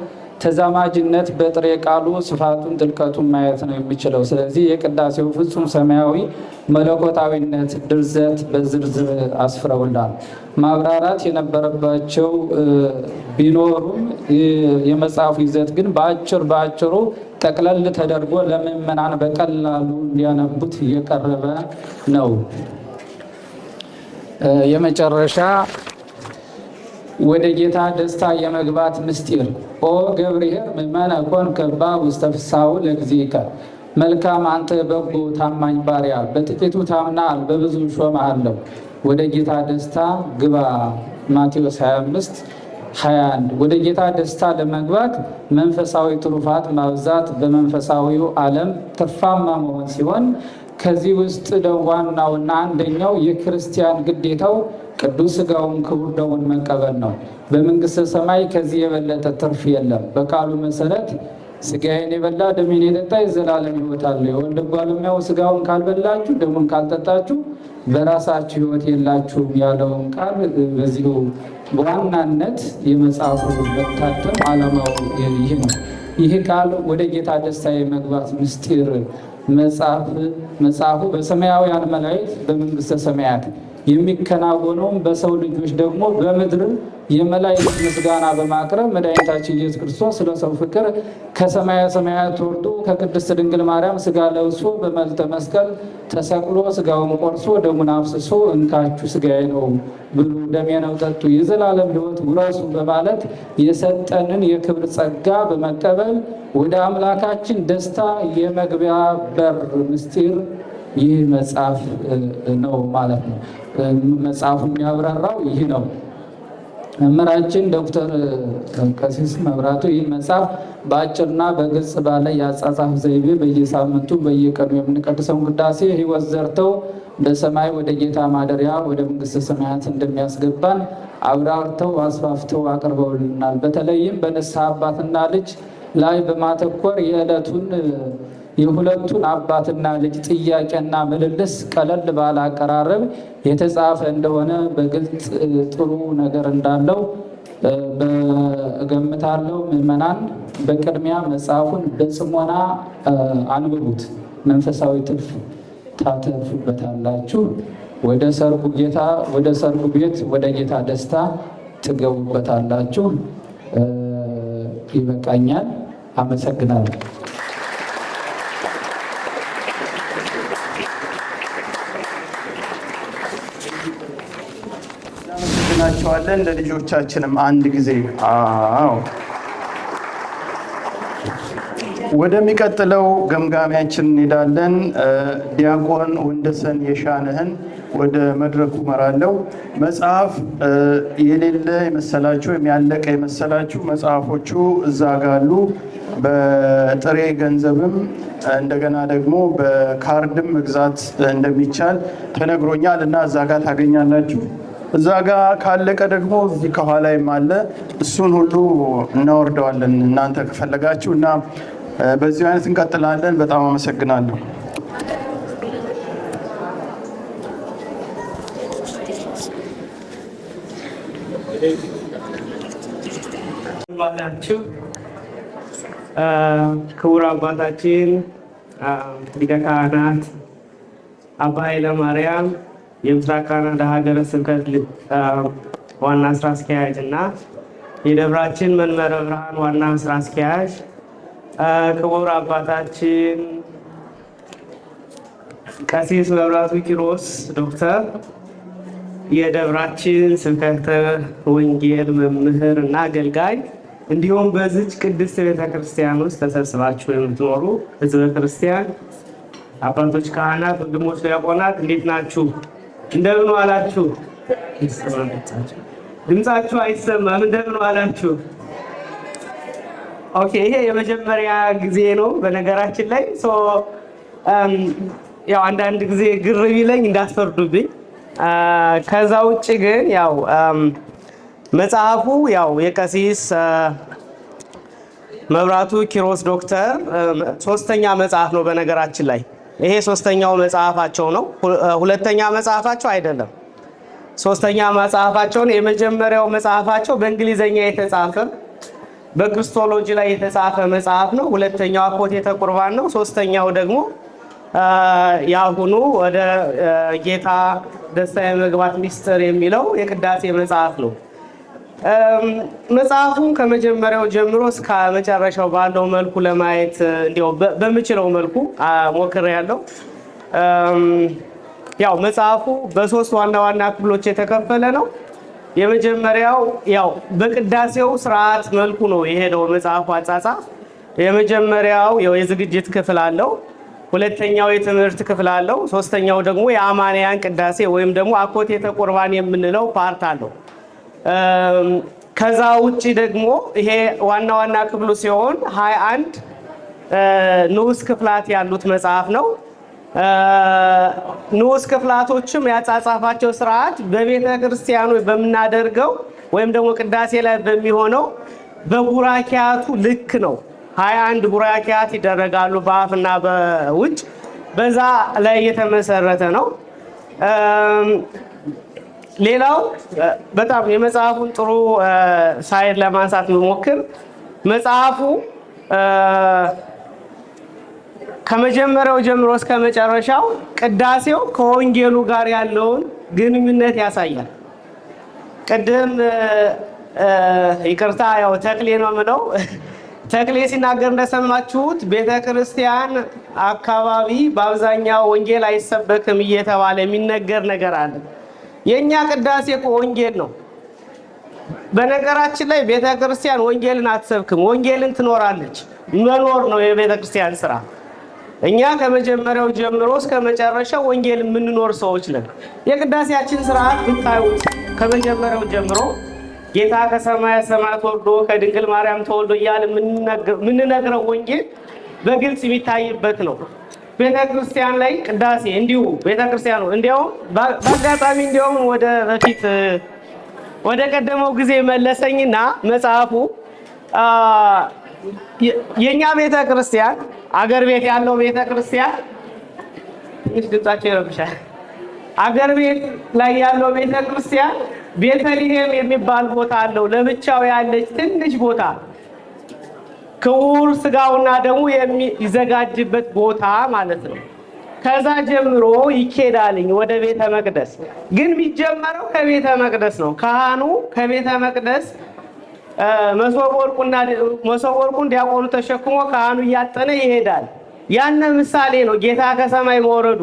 ተዛማጅነት በጥሬ ቃሉ ስፋቱን፣ ጥልቀቱን ማየት ነው የሚችለው። ስለዚህ የቅዳሴው ፍጹም ሰማያዊ መለኮታዊነት ድርዘት በዝርዝር አስፍረውላል። ማብራራት የነበረባቸው ቢኖሩም የመጽሐፉ ይዘት ግን በአጭሩ ጠቅለል ተደርጎ ለምዕመናን በቀላሉ እንዲያነቡት እየቀረበ ነው። የመጨረሻ ወደ ጌታ ደስታ የመግባት ምስጢር ኦ ገብርኄር ምእመነ ኮንከ ውስተ ፍስሓሁ ለእግዚእከ መልካም አንተ በጎ ታማኝ ባሪያ፣ በጥቂቱ ታምናል፣ በብዙ ሾምሃለሁ፣ ወደ ጌታ ደስታ ግባ። ማቴዎስ 25:21 ወደ ጌታ ደስታ ለመግባት መንፈሳዊ ትሩፋት ማብዛት በመንፈሳዊው ዓለም ትርፋማ መሆን ሲሆን ከዚህ ውስጥ ዋናውና አንደኛው የክርስቲያን ግዴታው ቅዱስ ሥጋውን ክቡር ደሙን መቀበል ነው። በመንግሥተ ሰማይ ከዚህ የበለጠ ትርፍ የለም። በቃሉ መሰረት ሥጋዬን የበላ ደሜን የጠጣ የዘላለም ሕይወት አለው። የወልድ ባለሙያው ሥጋውን ካልበላችሁ ደሙን ካልጠጣችሁ በራሳችሁ ሕይወት የላችሁም ያለውን ቃል በዚሁ በዋናነት የመጽሐፉ መታተም ዓላማው ይህ ነው። ይህ ቃል ወደ ጌታ ደስታ የመግባት ምስጢር መጽሐፉ በሰማያውያን መላእክት በመንግሥተ ሰማያት የሚከናወነውም በሰው ልጆች ደግሞ በምድር የመላእክት ምስጋና በማቅረብ መድኃኒታችን ኢየሱስ ክርስቶስ ስለ ሰው ፍቅር ከሰማየ ሰማያት ወርዶ ከቅድስት ድንግል ማርያም ሥጋ ለብሶ በመልዕልተ መስቀል ተሰቅሎ ሥጋውን ቆርሶ ደሙን አፍስሶ እንካችሁ ሥጋዬ ነው ብሉ፣ ደሜ ነው ጠጡ፣ የዘላለም ሕይወት ውረሱ በማለት የሰጠንን የክብር ጸጋ በመቀበል ወደ አምላካችን ደስታ የመግቢያ በር ምስጢር ይህ መጽሐፍ ነው ማለት ነው። መጽሐፉ የሚያብራራው ይህ ነው። መምህራችን ዶክተር ቀሲስ መብራቱ ይህ መጽሐፍ በአጭርና በግልጽ ባለ የአጻጻፍ ዘይቤ በየሳምንቱ በየቀኑ የምንቀድሰውን ቅዳሴ ሕይወት ዘርተው በሰማይ ወደ ጌታ ማደሪያ ወደ መንግሥተ ሰማያት እንደሚያስገባን አብራርተው አስፋፍተው አቅርበውልናል። በተለይም በንስሐ አባትና ልጅ ላይ በማተኮር የሁለቱን አባትና ልጅ ጥያቄና ምልልስ ቀለል ባለ አቀራረብ የተጻፈ እንደሆነ በግልጽ ጥሩ ነገር እንዳለው እገምታለሁ። ምዕመናን በቅድሚያ መጽሐፉን በጽሞና አንብቡት። መንፈሳዊ ትርፍ ታተርፉበታላችሁ። ወደ ሰርጉ ቤት ወደ ጌታ ደስታ ትገቡበታላችሁ። ይበቃኛል። አመሰግናለሁ። እናመሰግናቸዋለን። ለልጆቻችንም አንድ ጊዜ ወደሚቀጥለው ገምጋሚያችን እንሄዳለን። ዲያቆን ወንደሰን የሻነህን ወደ መድረኩ መራለው። መጽሐፍ የሌለ የመሰላችሁ ወይም ያለቀ የመሰላችሁ መጽሐፎቹ እዛ ጋሉ። በጥሬ ገንዘብም እንደገና ደግሞ በካርድም መግዛት እንደሚቻል ተነግሮኛል እና እዛ ጋር ታገኛላችሁ። እዛ ጋር ካለቀ ደግሞ እዚህ ከኋላይም አለ። እሱን ሁሉ እናወርደዋለን እናንተ ከፈለጋችሁ እና በዚህ አይነት እንቀጥላለን። በጣም አመሰግናለሁ። ባላችሁ ክቡር አባታችን ሊቀ ካህናት አባ ኃይለ ማርያም የምስራቅ ካናዳ ሀገረ ስብከት ዋና ስራ አስኪያጅ እና የደብራችን መንበረ ብርሃን ዋና ስራ አስኪያጅ፣ ክቡር አባታችን ቀሲስ መብራቱ ኪሮስ ዶክተር የደብራችን ስብከተ ወንጌል መምህር እና አገልጋይ፣ እንዲሁም በዚች ቅድስት ቤተክርስቲያን ውስጥ ተሰብስባችሁ የምትኖሩ ህዝበ ክርስቲያን፣ አባቶች፣ ካህናት፣ ወንድሞች፣ ዲያቆናት እንዴት ናችሁ? እንደምን ዋላችሁ? ድምጻችሁ አይሰማም። እንደምን ዋላችሁ? ኦኬ። ይሄ የመጀመሪያ ጊዜ ነው በነገራችን ላይ ያው አንዳንድ ጊዜ ግር ቢለኝ እንዳትፈርዱብኝ። ከዛ ውጭ ግን ያው መጽሐፉ ያው የቀሲስ መብራቱ ኪሮስ ዶክተር ሶስተኛ መጽሐፍ ነው። በነገራችን ላይ ይሄ ሶስተኛው መጽሐፋቸው ነው። ሁለተኛ መጽሐፋቸው አይደለም፣ ሶስተኛ መጽሐፋቸው ነው። የመጀመሪያው መጽሐፋቸው በእንግሊዘኛ የተጻፈ በክርስቶሎጂ ላይ የተጻፈ መጽሐፍ ነው። ሁለተኛው አኮቴተ ቁርባን ነው። ሶስተኛው ደግሞ ያሁኑ ወደ ጌታ ደስታ የመግባት ሚስጥር የሚለው የቅዳሴ መጽሐፍ ነው። መጽሐፉን ከመጀመሪያው ጀምሮ እስከ መጨረሻው ባለው መልኩ ለማየት እንዲያው በምችለው መልኩ ሞክሬያለሁ። ያው መጽሐፉ በሶስት ዋና ዋና ክፍሎች የተከፈለ ነው። የመጀመሪያው ያው በቅዳሴው ስርዓት መልኩ ነው የሄደው መጽሐፉ አጻጻፍ። የመጀመሪያው የዝግጅት ክፍል አለው። ሁለተኛው የትምህርት ክፍል አለው። ሶስተኛው ደግሞ የአማንያን ቅዳሴ ወይም ደግሞ አኮቴተ ቁርባን የምንለው ፓርት አለው። ከዛ ውጪ ደግሞ ይሄ ዋና ዋና ክፍሉ ሲሆን 21 ንዑስ ክፍላት ያሉት መጽሐፍ ነው። ንዑስ ክፍላቶችም ያጻጻፋቸው ስርዓት በቤተ ክርስቲያኑ በምናደርገው ወይም ደግሞ ቅዳሴ ላይ በሚሆነው በቡራኪያቱ ልክ ነው። 21 ቡራኪያት ይደረጋሉ በአፍና በውጭ፣ በዛ ላይ የተመሰረተ ነው። ሌላው በጣም የመጽሐፉን ጥሩ ሳይድ ለማንሳት መሞክር መጽሐፉ ከመጀመሪያው ጀምሮ እስከ መጨረሻው ቅዳሴው ከወንጌሉ ጋር ያለውን ግንኙነት ያሳያል። ቅድም ይቅርታ ያው ተክሌ ነው የምለው፣ ተክሌ ሲናገር እንደሰማችሁት ቤተክርስቲያን አካባቢ በአብዛኛው ወንጌል አይሰበክም እየተባለ የሚነገር ነገር አለ። የኛ ቅዳሴ እኮ ወንጌል ነው። በነገራችን ላይ ቤተክርስቲያን ወንጌልን አትሰብክም፣ ወንጌልን ትኖራለች። መኖር ነው የቤተክርስቲያን ስራ። እኛ ከመጀመሪያው ጀምሮ እስከ መጨረሻው ወንጌል የምንኖር ሰዎች ነን። የቅዳሴያችን ስርዓት ብታዩት ከመጀመሪያው ጀምሮ ጌታ ከሰማየ ሰማያት ወርዶ ከድንግል ማርያም ተወልዶ እያለ የምንነግረው ወንጌል በግልጽ የሚታይበት ነው። ቤተክርስቲያን ላይ ቅዳሴ እንዲሁ ቤተክርስቲያኑ እንዲያውም በአጋጣሚ እንዲያውም ወደ በፊት ወደ ቀደመው ጊዜ መለሰኝና መጽሐፉ የኛ ቤተክርስቲያን አገር ቤት ያለው ቤተክርስቲያን ትንሽ ድምጻቸው ይረብሻል። አገር ቤት ላይ ያለው ቤተክርስቲያን ቤተልሔም የሚባል ቦታ አለው፣ ለብቻው ያለች ትንሽ ቦታ ክቡር ስጋውና ደሙ የሚዘጋጅበት ቦታ ማለት ነው። ከዛ ጀምሮ ይኬዳልኝ ወደ ቤተ መቅደስ። ግን የሚጀመረው ከቤተ መቅደስ ነው። ካህኑ ከቤተ መቅደስ መሶበ ወርቁን ዲያቆኑ ተሸክሞ ካህኑ እያጠነ ይሄዳል። ያነ ምሳሌ ነው ጌታ ከሰማይ መውረዱ።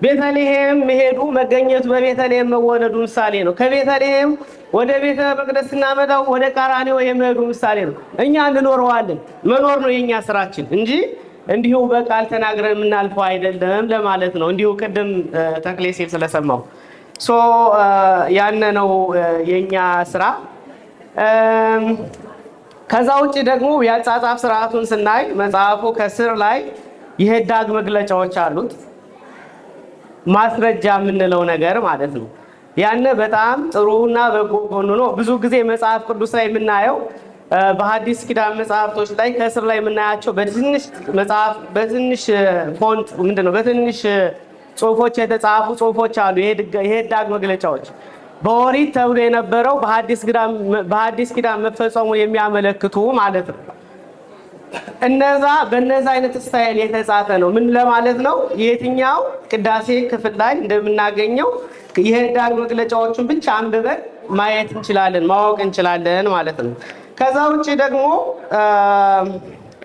ቤተልሔም መሄዱ መገኘቱ በቤተልሔም መወለዱ ምሳሌ ነው። ከቤተልሔም ወደ ቤተ መቅደስ ስናመጣው ወደ ቀራንዮ የመሄዱ ምሳሌ ነው። እኛ እንኖረዋለን። መኖር ነው የኛ ስራችን እንጂ እንዲሁ በቃል ተናግረን የምናልፈው አይደለም ለማለት ነው። እንዲሁ ቅድም ተክሌ ሲል ስለሰማው ያነ ነው የኛ ስራ። ከዛ ውጭ ደግሞ የአጻጻፍ ስርዓቱን ስናይ መጽሐፉ ከስር ላይ የህዳግ መግለጫዎች አሉት። ማስረጃ የምንለው ነገር ማለት ነው። ያነ በጣም ጥሩና በጎ ጎኑ ነው። ብዙ ጊዜ መጽሐፍ ቅዱስ ላይ የምናየው በሐዲስ ኪዳን መጽሐፍቶች ላይ ከስር ላይ የምናያቸው በትንሽ ፎንት ምንድነው በትንሽ ጽሁፎች የተጻፉ ጽሁፎች አሉ። የህዳግ መግለጫዎች በኦሪት ተብሎ የነበረው በሐዲስ ኪዳን መፈጸሙን የሚያመለክቱ ማለት ነው። በእነዛ አይነት ስታይል የተጻፈ ነው። ምን ለማለት ነው? የትኛው ቅዳሴ ክፍል ላይ እንደምናገኘው የህዳግ መግለጫዎቹን ብቻ አንብበን ማየት እንችላለን፣ ማወቅ እንችላለን ማለት ነው። ከዛ ውጭ ደግሞ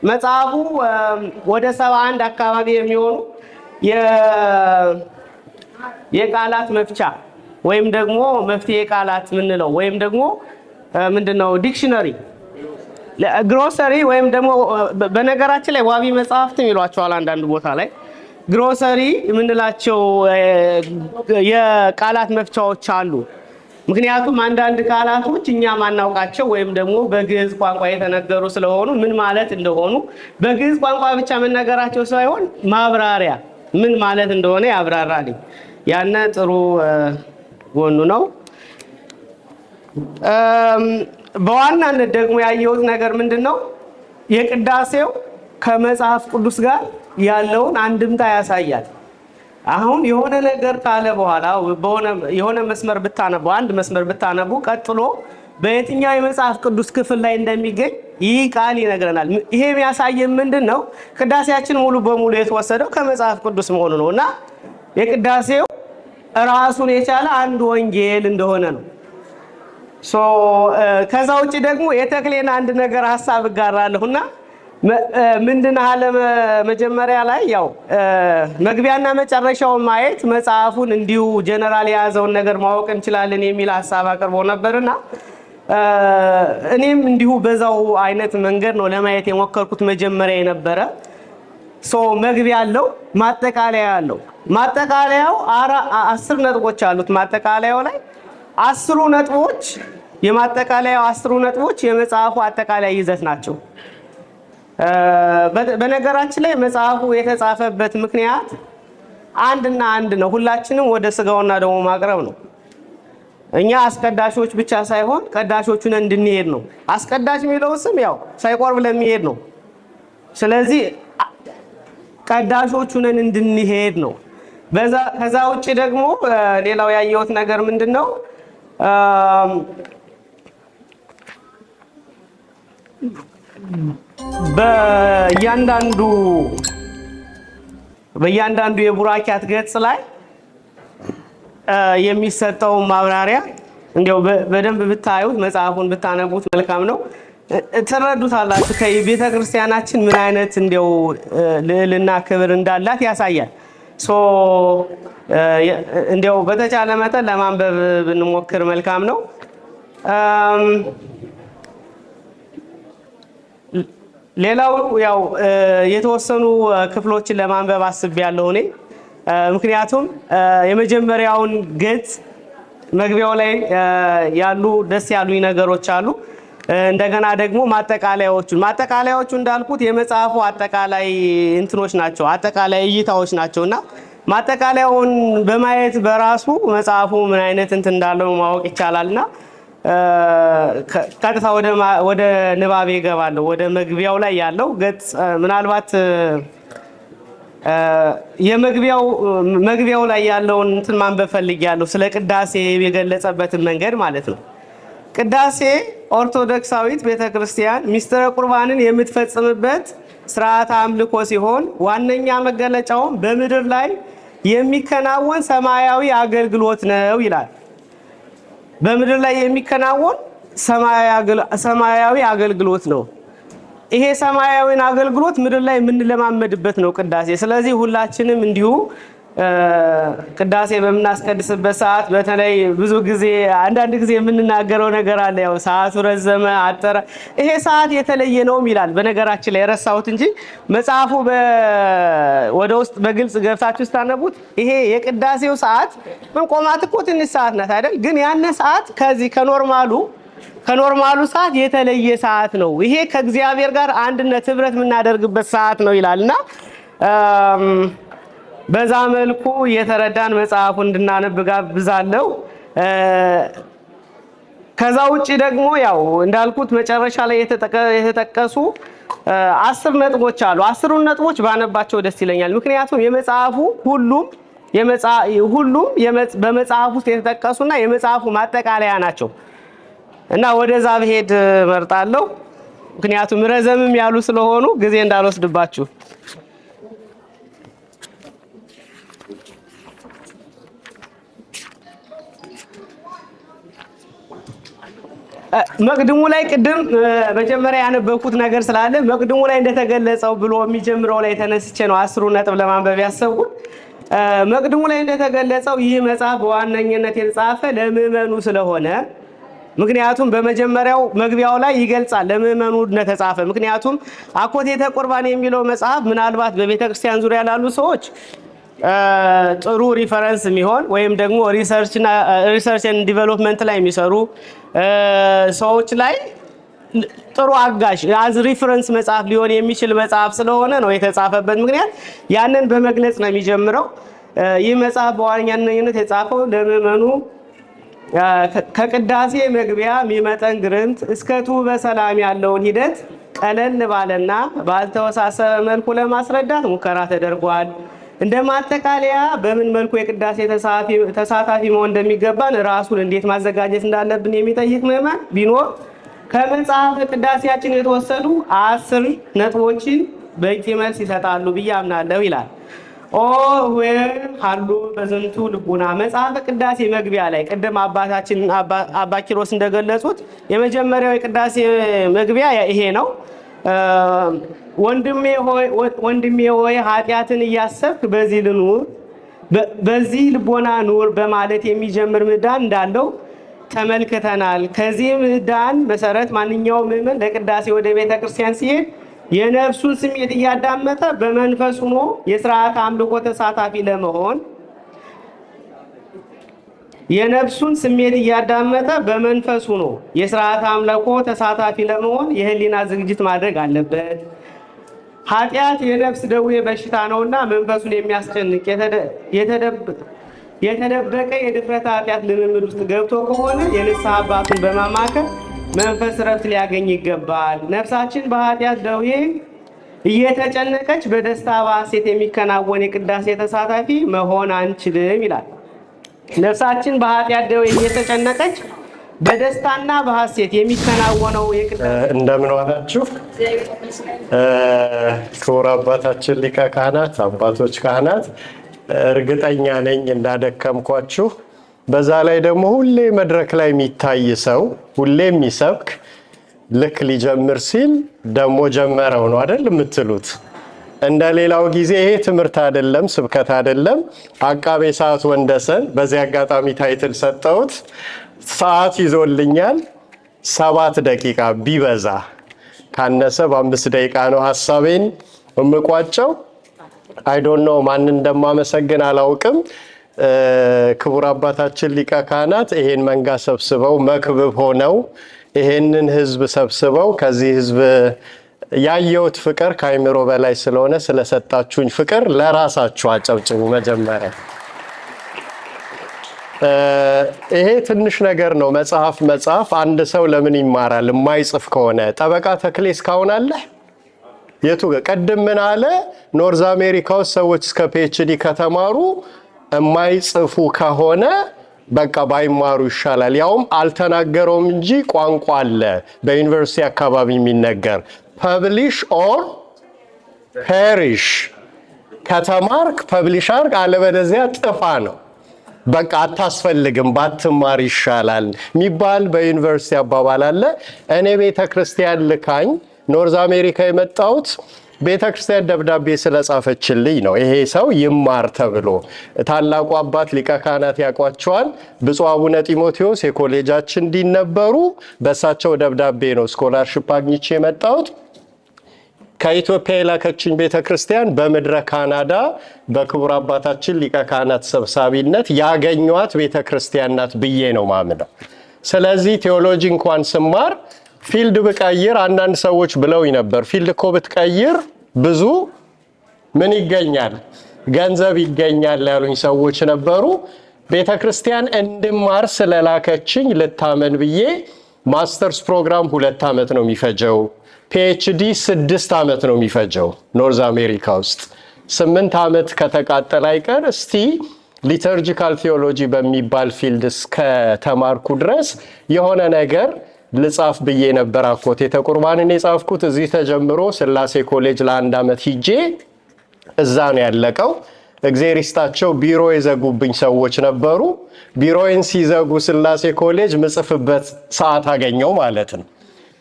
መጽሐፉ ወደ 71 አካባቢ የሚሆኑ የቃላት መፍቻ ወይም ደግሞ መፍትሄ ቃላት ምንለው ወይም ደግሞ ምንድነው ዲክሽነሪ ግሮሰሪ ወይም ደግሞ በነገራችን ላይ ዋቢ መጽሐፍትም ይሏቸዋል አንዳንድ ቦታ ላይ ግሮሰሪ የምንላቸው የቃላት መፍቻዎች አሉ። ምክንያቱም አንዳንድ ቃላቶች እኛ ማናውቃቸው ወይም ደግሞ በግዕዝ ቋንቋ የተነገሩ ስለሆኑ ምን ማለት እንደሆኑ በግዕዝ ቋንቋ ብቻ መነገራቸው ሳይሆን ማብራሪያ ምን ማለት እንደሆነ ያብራራልኝ። ያነ ጥሩ ጎኑ ነው። በዋናነት ደግሞ ያየሁት ነገር ምንድነው የቅዳሴው ከመጽሐፍ ቅዱስ ጋር ያለውን አንድምታ ያሳያል። አሁን የሆነ ነገር ካለ በኋላ የሆነ መስመር ብታነቡ አንድ መስመር ብታነቡ ቀጥሎ በየትኛው የመጽሐፍ ቅዱስ ክፍል ላይ እንደሚገኝ ይህ ቃል ይነግረናል። ይሄ የሚያሳየን ምንድነው ቅዳሴያችን ሙሉ በሙሉ የተወሰደው ከመጽሐፍ ቅዱስ መሆኑ ነው እና የቅዳሴው ራሱን የቻለ አንድ ወንጌል እንደሆነ ነው። ከዛ ውጭ ደግሞ የተክሌን አንድ ነገር ሐሳብ እጋራለሁና ምንድነው አለ መጀመሪያ ላይ ያው መግቢያና መጨረሻውን ማየት መጽሐፉን እንዲሁ ጀነራል የያዘውን ነገር ማወቅ እንችላለን የሚል ሐሳብ አቅርቦ ነበርና እኔም እንዲሁ በዛው አይነት መንገድ ነው ለማየት የሞከርኩት መጀመሪያ የነበረ መግቢያ አለው፣ ማጠቃለያ አለው። ማጠቃለያው 10 ነጥቦች አሉት። ማጠቃለያው ላይ 10 ነጥቦች የማጠቃለያው 10 ነጥቦች የመጽሐፉ አጠቃላይ ይዘት ናቸው። በነገራችን ላይ መጽሐፉ የተጻፈበት ምክንያት አንድና አንድ ነው። ሁላችንም ወደ ስጋውና ደሙ ማቅረብ ነው። እኛ አስቀዳሾች ብቻ ሳይሆን ቀዳሾቹን እንድንሄድ ነው። አስቀዳሽ የሚለው ስም ያው ሳይቆርብ ለሚሄድ ነው። ስለዚህ ቀዳሾቹን እንድንሄድ ነው። ከዛ ውጭ ደግሞ ሌላው ያየሁት ነገር ምንድነው? በእያንዳንዱ የቡራኪያት ገጽ ላይ የሚሰጠው ማብራሪያ እንዲያው በደንብ ብታዩት መጽሐፉን ብታነቡት መልካም ነው። ትረዱታላችሁ። ከቤተ ክርስቲያናችን ምን አይነት እንዲያው ልዕልና ክብር እንዳላት ያሳያል። እንዲያው በተቻለ መጠን ለማንበብ ብንሞክር መልካም ነው። ሌላው ያው የተወሰኑ ክፍሎችን ለማንበብ አስቤያለሁ እኔ። ምክንያቱም የመጀመሪያውን ገጽ መግቢያው ላይ ያሉ ደስ ያሉኝ ነገሮች አሉ። እንደገና ደግሞ ማጠቃለያዎቹ እንዳልኩት የመጽሐፉ አጠቃላይ እንትኖች ናቸው፣ አጠቃላይ እይታዎች ናቸውና ማጠቃለያውን በማየት በራሱ መጽሐፉ ምን አይነት እንትን እንዳለው ማወቅ ይቻላልና ቀጥታ ወደ ንባቤ እገባለሁ። ወደ መግቢያው ላይ ያለው ገጽ ምናልባት መግቢያው ላይ ያለውን እንትን ማንበብ ፈልጌያለሁ። ስለ ቅዳሴ የገለጸበትን መንገድ ማለት ነው። ቅዳሴ ኦርቶዶክሳዊት ቤተክርስቲያን ሚስጥረ ቁርባንን የምትፈጽምበት ስርዓተ አምልኮ ሲሆን ዋነኛ መገለጫውም በምድር ላይ የሚከናወን ሰማያዊ አገልግሎት ነው ይላል። በምድር ላይ የሚከናወን ሰማያዊ አገልግሎት ነው። ይሄ ሰማያዊን አገልግሎት ምድር ላይ የምንለማመድበት ነው ቅዳሴ። ስለዚህ ሁላችንም እንዲሁ ቅዳሴ በምናስቀድስበት ሰዓት በተለይ ብዙ ጊዜ አንዳንድ ጊዜ የምንናገረው ነገር አለ። ያው ሰዓቱ ረዘመ አጠረ፣ ይሄ ሰዓት የተለየ ነውም ይላል። በነገራችን ላይ ረሳሁት እንጂ መጽሐፉ ወደ ውስጥ በግልጽ ገብታችሁ ስታነቡት ይሄ የቅዳሴው ሰዓት ቆማት እኮ ትንሽ ሰዓት ናት አይደል? ግን ያነ ሰዓት ከዚህ ከኖርማሉ ሰዓት የተለየ ሰዓት ነው። ይሄ ከእግዚአብሔር ጋር አንድነት ህብረት የምናደርግበት ሰዓት ነው ይላልና በዛ መልኩ እየተረዳን መጽሐፉን እንድናነብ ጋብዛለሁ። ከዛ ውጪ ደግሞ ያው እንዳልኩት መጨረሻ ላይ የተጠቀሱ 10 ነጥቦች አሉ። 10ን ነጥቦች ባነባቸው ደስ ይለኛል። ምክንያቱም የመጽሐፉ ሁሉም በመጽሐፉ ውስጥ የተጠቀሱና የመጽሐፉ ማጠቃለያ ናቸው እና ወደዛ ብሄድ መርጣለሁ። ምክንያቱም ረዘምም ያሉ ስለሆኑ ጊዜ እንዳልወስድባችሁ። መቅድሙ ላይ ቅድም መጀመሪያ ያነበብኩት ነገር ስላለ መቅድሙ ላይ እንደተገለጸው ብሎ የሚጀምረው ላይ ተነስቼ ነው 10ን ነጥብ ለማንበብ ያሰብኩት። መቅድሙ ላይ እንደተገለጸው ይህ መጽሐፍ በዋነኝነት የተጻፈ ለምዕመኑ ስለሆነ ምክንያቱም በመጀመሪያው መግቢያው ላይ ይገልጻል ለምዕመኑ እንደተጻፈ። ምክንያቱም አኮቴተ ቁርባን የሚለው መጽሐፍ ምናልባት በቤተክርስቲያን ዙሪያ ላሉ ሰዎች ጥሩ ሪፈረንስ የሚሆን ወይም ደግሞ ሪሰርች ኤንድ ዲቨሎፕመንት ላይ የሚሰሩ ሰዎች ላይ ጥሩ አጋዥ አዝ ሪፈረንስ መጽሐፍ ሊሆን የሚችል መጽሐፍ ስለሆነ ነው የተጻፈበት ምክንያት ያንን በመግለጽ ነው የሚጀምረው። ይህ መጽሐፍ በዋነኛነት የተጻፈው ለምዕመኑ ከቅዳሴ መግቢያ የሚመጠን ግርምት እስከ ቱበ ሰላም ያለውን ሂደት ቀለል ባለና ባልተወሳሰበ መልኩ ለማስረዳት ሙከራ ተደርጓል። እንደ ማጠቃለያ በምን መልኩ የቅዳሴ ተሳታፊ መሆን እንደሚገባን ራሱን እንዴት ማዘጋጀት እንዳለብን የሚጠይቅ ምዕመን ቢኖር ከመጽሐፈ ቅዳሴያችን የተወሰዱ 10 ነጥቦችን በቂ መልስ ይሰጣሉ ብዬ አምናለሁ ይላል። ኦ ሀሉ በዝንቱ ልቡና መጽሐፈ ቅዳሴ መግቢያ ላይ ቅድም አባታችን አባ ኪሮስ እንደገለጹት የመጀመሪያው የቅዳሴ መግቢያ ይሄ ነው። ወንድሜ ሆይ ኃጢአትን እያሰብክ በዚህ ልቦና ኑር በማለት የሚጀምር ምዕዳን እንዳለው ተመልክተናል። ከዚህ ምዕዳን መሰረት ማንኛውም ምዕመን ለቅዳሴ ወደ ቤተ ክርስቲያን ሲሄድ የነፍሱን ስሜት እያዳመጠ በመንፈስ ሆኖ የሥርዓተ አምልኮ ተሳታፊ ለመሆን የነፍሱን ስሜት እያዳመጠ በመንፈስ ሆኖ የሥርዓተ አምልኮ ተሳታፊ ለመሆን የህሊና ዝግጅት ማድረግ አለበት። ኃጢአት የነፍስ ደዌ በሽታ ነውና መንፈሱን የሚያስጨንቅ የተደበቀ የድፍረት ኃጢአት ልምምድ ውስጥ ገብቶ ከሆነ የንስሐ አባቱን በማማከር መንፈስ ረፍት ሊያገኝ ይገባል። ነፍሳችን በኃጢአት ደዌ እየተጨነቀች በደስታ በሐሴት የሚከናወን የቅዳሴ ተሳታፊ መሆን አንችልም ይላል። ነፍሳችን በኃጢአት ደዌ እየተጨነቀች በደስታና በሐሴት የሚከናወነው የቅዳሴ እንደምን ዋላችሁ? ክቡር አባታችን ሊቀ ካህናት፣ አባቶች ካህናት፣ እርግጠኛ ነኝ እንዳደከምኳችሁ። በዛ ላይ ደግሞ ሁሌ መድረክ ላይ የሚታይ ሰው ሁሌ የሚሰብክ ልክ ሊጀምር ሲል ደግሞ ጀመረው ነው አይደል የምትሉት? እንደ ሌላው ጊዜ ይሄ ትምህርት አይደለም፣ ስብከት አይደለም። አቃቤ ሰዓት ወንደሰን በዚህ አጋጣሚ ታይትል ሰጠሁት። ሰዓት ይዞልኛል። 7 ደቂቃ ቢበዛ ካነሰ በ5 ደቂቃ ነው ሐሳቤን የምቋጨው። አይ ዶንት ኖ ማን እንደማመሰግን አላውቅም። ክቡር አባታችን ሊቀ ካህናት ይሄን መንጋ ሰብስበው መክብብ ሆነው ይሄንን ህዝብ ሰብስበው ከዚህ ህዝብ ያየሁት ፍቅር ከአይምሮ በላይ ስለሆነ ስለሰጣችሁኝ ፍቅር ለራሳችሁ አጨብጭቡ። መጀመሪያ ይሄ ትንሽ ነገር ነው። መጽሐፍ አንድ ሰው ለምን ይማራል የማይጽፍ ከሆነ? ጠበቃ ተክሌ እስካሁን አለ? የቱ ቀደም ምን አለ? ኖርዝ አሜሪካ ውስጥ ሰዎች እስከ ፒኤችዲ ከተማሩ የማይጽፉ ከሆነ በቃ ባይማሩ ይሻላል። ያውም አልተናገረውም እንጂ ቋንቋ አለ በዩኒቨርሲቲ አካባቢ የሚነገር ፐብሊሽ ኦር ፔሪሽ። ከተማርክ ፐብሊሽ አርግ፣ አለበለዚያ ጥፋ ነው። በቃ አታስፈልግም፣ ባትማር ይሻላል የሚባል በዩኒቨርሲቲ አባባል አለ። እኔ ቤተክርስቲያን ልካኝ ኖርዝ አሜሪካ የመጣሁት ቤተክርስቲያን ደብዳቤ ስለጻፈችልኝ ነው። ይሄ ሰው ይማር ተብሎ ታላቁ አባት ሊቀ ካህናት ያውቋቸዋል። ብፁዕ አቡነ ጢሞቴዎስ የኮሌጃችን ዲን ነበሩ። በእሳቸው ደብዳቤ ነው ስኮላርሽፕ አግኝቼ የመጣሁት። ከኢትዮጵያ የላከችኝ ቤተክርስቲያን በምድረ ካናዳ በክቡር አባታችን ሊቀ ካህናት ሰብሳቢነት ያገኟት ቤተክርስቲያን ናት ብዬ ነው ማምነው። ስለዚህ ቴዎሎጂ እንኳን ስማር ፊልድ ብቀይር አንዳንድ ሰዎች ብለው ነበር፣ ፊልድ እኮ ብትቀይር ብዙ ምን ይገኛል? ገንዘብ ይገኛል ያሉኝ ሰዎች ነበሩ። ቤተክርስቲያን እንድማር ስለላከችኝ ልታመን ብዬ ማስተርስ ፕሮግራም 2 ዓመት ነው የሚፈጀው። ፒኤችዲ 6 ዓመት ነው የሚፈጀው። ኖርዝ አሜሪካ ውስጥ 8 ዓመት ከተቃጠለ አይቀር እስቲ ሊተርጂካል ቴዎሎጂ በሚባል ፊልድ እስከተማርኩ ድረስ የሆነ ነገር ልጻፍ ብዬ ነበር። አኮቴተ ቁርባንን የጻፍኩት እዚህ ተጀምሮ ስላሴ ኮሌጅ ለ1 ዓመት ሂጄ እዛ ነው ያለቀው። እግዚአብሔር ይስጣቸው ቢሮ የዘጉብኝ ሰዎች ነበሩ። ቢሮዬን ሲዘጉ ስላሴ ኮሌጅ ምጽፍበት ሰዓት አገኘው ማለት ነው።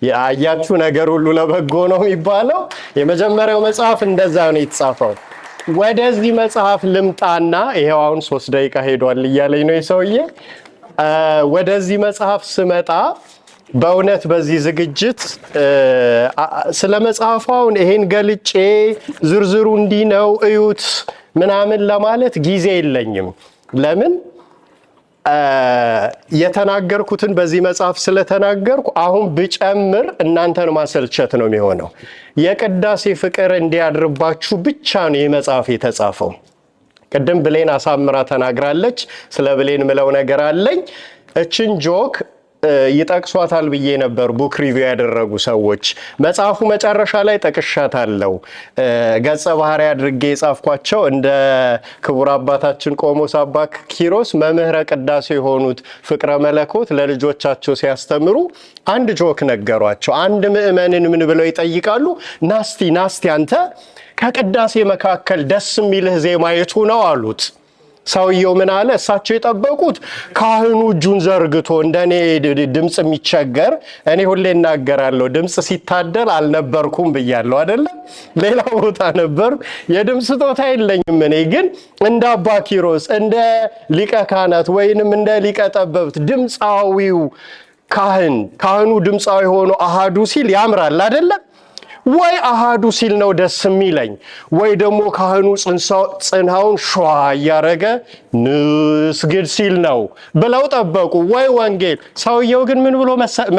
ያያችሁ ነገር ሁሉ ለበጎ ነው የሚባለው። የመጀመሪያው መጽሐፍ እንደዛ ነው የተጻፈው። ወደዚህ መጽሐፍ ልምጣና ይሄው አሁን 3 ደቂቃ ሄዷል እያለኝ ነው የሰውዬ። ወደዚህ መጽሐፍ ስመጣ በእውነት በዚህ ዝግጅት ስለ መጽሐፉን ይሄን ገልጬ ዝርዝሩ እንዲህ ነው እዩት ምናምን ለማለት ጊዜ የለኝም። ለምን የተናገርኩትን በዚህ መጽሐፍ ስለተናገርኩ አሁን ብጨምር እናንተን ማሰልቸት ነው የሚሆነው። የቅዳሴ ፍቅር እንዲያድርባችሁ ብቻ ነው ይህ መጽሐፍ የተጻፈው። ቅድም ብሌን አሳምራ ተናግራለች። ስለ ብሌን ምለው ነገር አለኝ። እችን ጆክ ይጠቅሷታል ብዬ ነበር ቡክ ሪቪው ያደረጉ ሰዎች። መጽሐፉ መጨረሻ ላይ ጠቅሻታለሁ። ገጸ ባህሪ አድርጌ የጻፍኳቸው እንደ ክቡር አባታችን ቆሞስ አባ ኪሮስ መምህረ ቅዳሴ የሆኑት ፍቅረ መለኮት ለልጆቻቸው ሲያስተምሩ አንድ ጆክ ነገሯቸው። አንድ ምዕመንን ምን ብለው ይጠይቃሉ? ናስቲ አንተ ከቅዳሴ መካከል ደስ የሚልህ ዜማ የቱ ነው አሉት። ሰውየው ምን አለ? እሳቸው የጠበቁት ካህኑ እጁን ዘርግቶ እንደኔ ድምጽ የሚቸገር እኔ ሁሌ እናገራለሁ ድምጽ ሲታደል አልነበርኩም ብያለሁ አይደለ? ሌላ ቦታ ነበር። የድምጽ ስጦታ የለኝም። እኔ ግን እንደ አባ ኪሮስ እንደ ሊቀ ካህናት ወይንም እንደ ሊቀ ጠበብት ድምጻዊው ካህኑ ድምጻዊ ሆኖ አሃዱ ሲል ያምራል አይደለ? ወይ አሃዱ ሲል ነው ደስ የሚለኝ፣ ወይ ደግሞ ካህኑ ጽንሃውን ሸዋ እያረገ ንስግድ ሲል ነው ብለው ጠበቁ፣ ወይ ወንጌል። ሰውየው ግን ምን ብሎ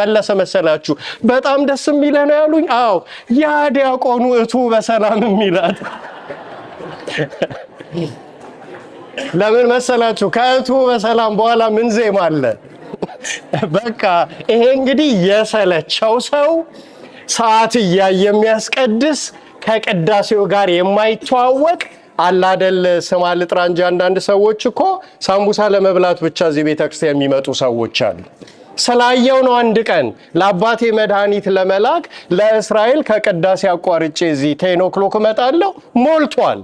መለሰ መሰላችሁ? በጣም ደስ የሚለህ ነው ያሉኝ። አዎ ያ ዲያቆኑ እቱ በሰላም የሚላት ለምን መሰላችሁ? ከእቱ በሰላም በኋላ ምን ዜማ አለ? በቃ ይሄ እንግዲህ የሰለቸው ሰው ሰዓት እያየ የሚያስቀድስ ከቅዳሴው ጋር የማይተዋወቅ አላደል። ስማ ልጥራ እንጂ አንዳንድ ሰዎች እኮ ሳምቡሳ ለመብላት ብቻ እዚህ ቤተክርስቲያን የሚመጡ ሰዎች አሉ። ስላየው ነው አንድ ቀን ለአባቴ መድኃኒት ለመላክ ለእስራኤል ከቅዳሴ አቋርጬ እዚህ 10 o'clock እመጣለሁ፣ ሞልቷል።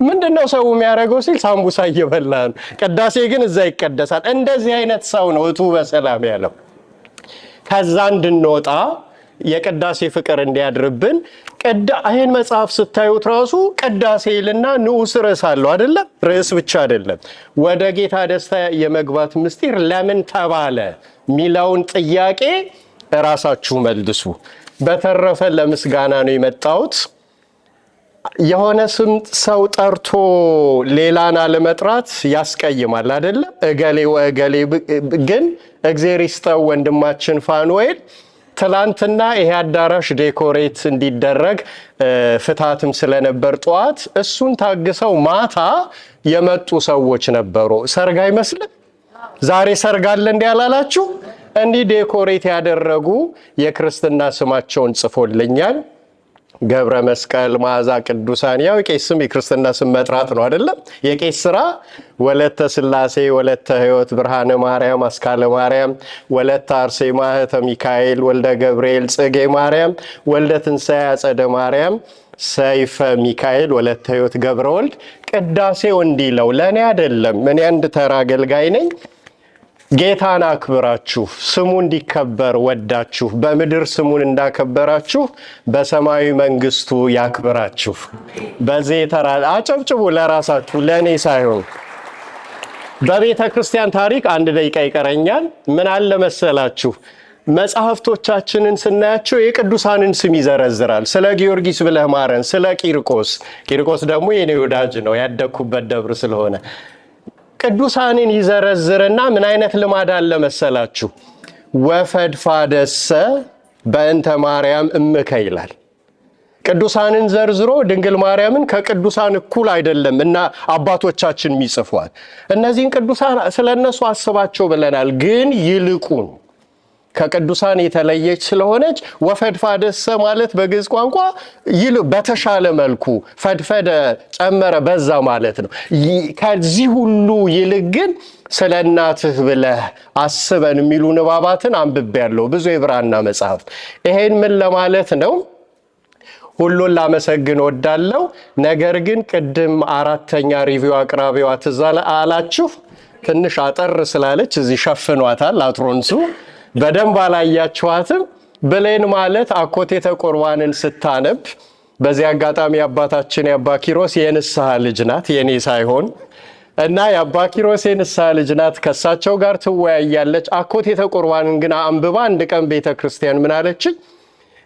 ምንድነው ሰው የሚያደርገው ሲል ሳምቡሳ እየበላ ነው። ቅዳሴ ግን እዛ ይቀደሳል። እንደዚህ አይነት ሰው ነው እቱ በሰላም ያለው። ከዛ እንድንወጣ የቅዳሴ ፍቅር እንዲያድርብን ይህን መጽሐፍ ስታዩት ራሱ ቅዳሴ ይልና ንዑስ ርዕስ አለው አይደለም? ርዕስ ብቻ አይደለም። ወደ ጌታ ደስታ የመግባት ምስጢር ለምን ተባለ ሚለውን ጥያቄ ራሳችሁ መልሱ። በተረፈ ለምስጋና ነው የመጣሁት። የሆነ ስም ሰው ጠርቶ ሌላን አለመጥራት ያስቀይማል አይደለም? እገሌ ወእገሌ ግን እግዚአብሔር ይስጠው ወንድማችን ፋኑኤል ትላንትና ይሄ አዳራሽ ዴኮሬት እንዲደረግ ፍታትም ስለነበር ጠዋት እሱን ታግሰው ማታ የመጡ ሰዎች ነበሩ። ሰርግ አይመስልም? ዛሬ ሰርግ አለ እንዴ ያላላችሁ? እንዲህ ዴኮሬት ያደረጉ የክርስትና ስማቸውን ጽፎልኛል። ገብረ መስቀል፣ መዓዛ ቅዱሳን። ያው የቄስ ስም የክርስትና ስም መጥራት ነው አይደለም? የቄስ ስራ ወለተ ስላሴ፣ ወለተ ሕይወት፣ ብርሃነ ማርያም፣ አስካለ ማርያም፣ ወለተ አርሴማ፣ እህተ ሚካኤል፣ ወልደ ገብርኤል፣ ጽጌ ማርያም፣ ወልደ ትንሣኤ፣ አጸደ ማርያም፣ ሰይፈ ሚካኤል፣ ወለተ ሕይወት፣ ገብረ ወልድ። ቅዳሴው እንዲለው ለእኔ አይደለም፣ እኔ አንድ ተራ አገልጋይ ነኝ። ጌታን አክብራችሁ ስሙ እንዲከበር ወዳችሁ በምድር ስሙን እንዳከበራችሁ በሰማያዊ መንግስቱ ያክብራችሁ። በዚህ ተራ አጨብጭቡ ለራሳችሁ፣ ለእኔ ሳይሆን። በቤተ ክርስቲያን ታሪክ 1 ደቂቃ ይቀረኛል። ምን አለ መሰላችሁ? መጽሐፍቶቻችንን ስናያቸው የቅዱሳንን ስም ይዘረዝራል። ስለ ጊዮርጊስ ብለህ ማረን፣ ስለ ቂርቆስ ደግሞ የኔ ወዳጅ ነው ያደግኩበት ደብር ስለሆነ ቅዱሳንን ይዘረዝርና ምን አይነት ልማድ አለ መሰላችሁ? ወፈድፋደሰ በእንተ ማርያም እምከ ይላል። ቅዱሳንን ዘርዝሮ ድንግል ማርያምን ከቅዱሳን እኩል አይደለም እና አባቶቻችን የሚጽፏል። እነዚህን ቅዱሳን ስለነሱ አስባቸው ብለናል። ግን ይልቁን ከቅዱሳን የተለየች ስለሆነች ወፈድፋደሰ ማለት በግዕዝ ቋንቋ በተሻለ መልኩ ፈድፈደ፣ ጨመረ፣ በዛ ማለት ነው። ከዚህ ሁሉ ይልቅ ግን ስለ እናትህ ብለህ አስበን የሚሉ ንባባትን አንብቤያለሁ ብዙ የብራና መጽሐፍት። ይሄን ምን ለማለት ነው? ሁሉን ላመሰግን ወዳለው። ነገር ግን ቅድም 4ኛ ሪቪው አቅራቢዋ ትዝ አላችሁ? ትንሽ አጠር ስላለች እዚህ ሸፍኗታል አትሮንሱ። በደንብ አላያችኋትም። ብሌን ማለት አኮቴተ ቁርባንን ስታነብ፣ በዚህ አጋጣሚ አባታችን የአባ ኪሮስ የንስሐ ልጅ ናት፣ የኔ ሳይሆን እና የአባ ኪሮስ የንስሐ ልጅ ናት። ከሳቸው ጋር ትወያያለች። አኮቴተ ቁርባንን ግን አንብባ አንድ ቀን ቤተ ክርስቲያን ምን አለችኝ?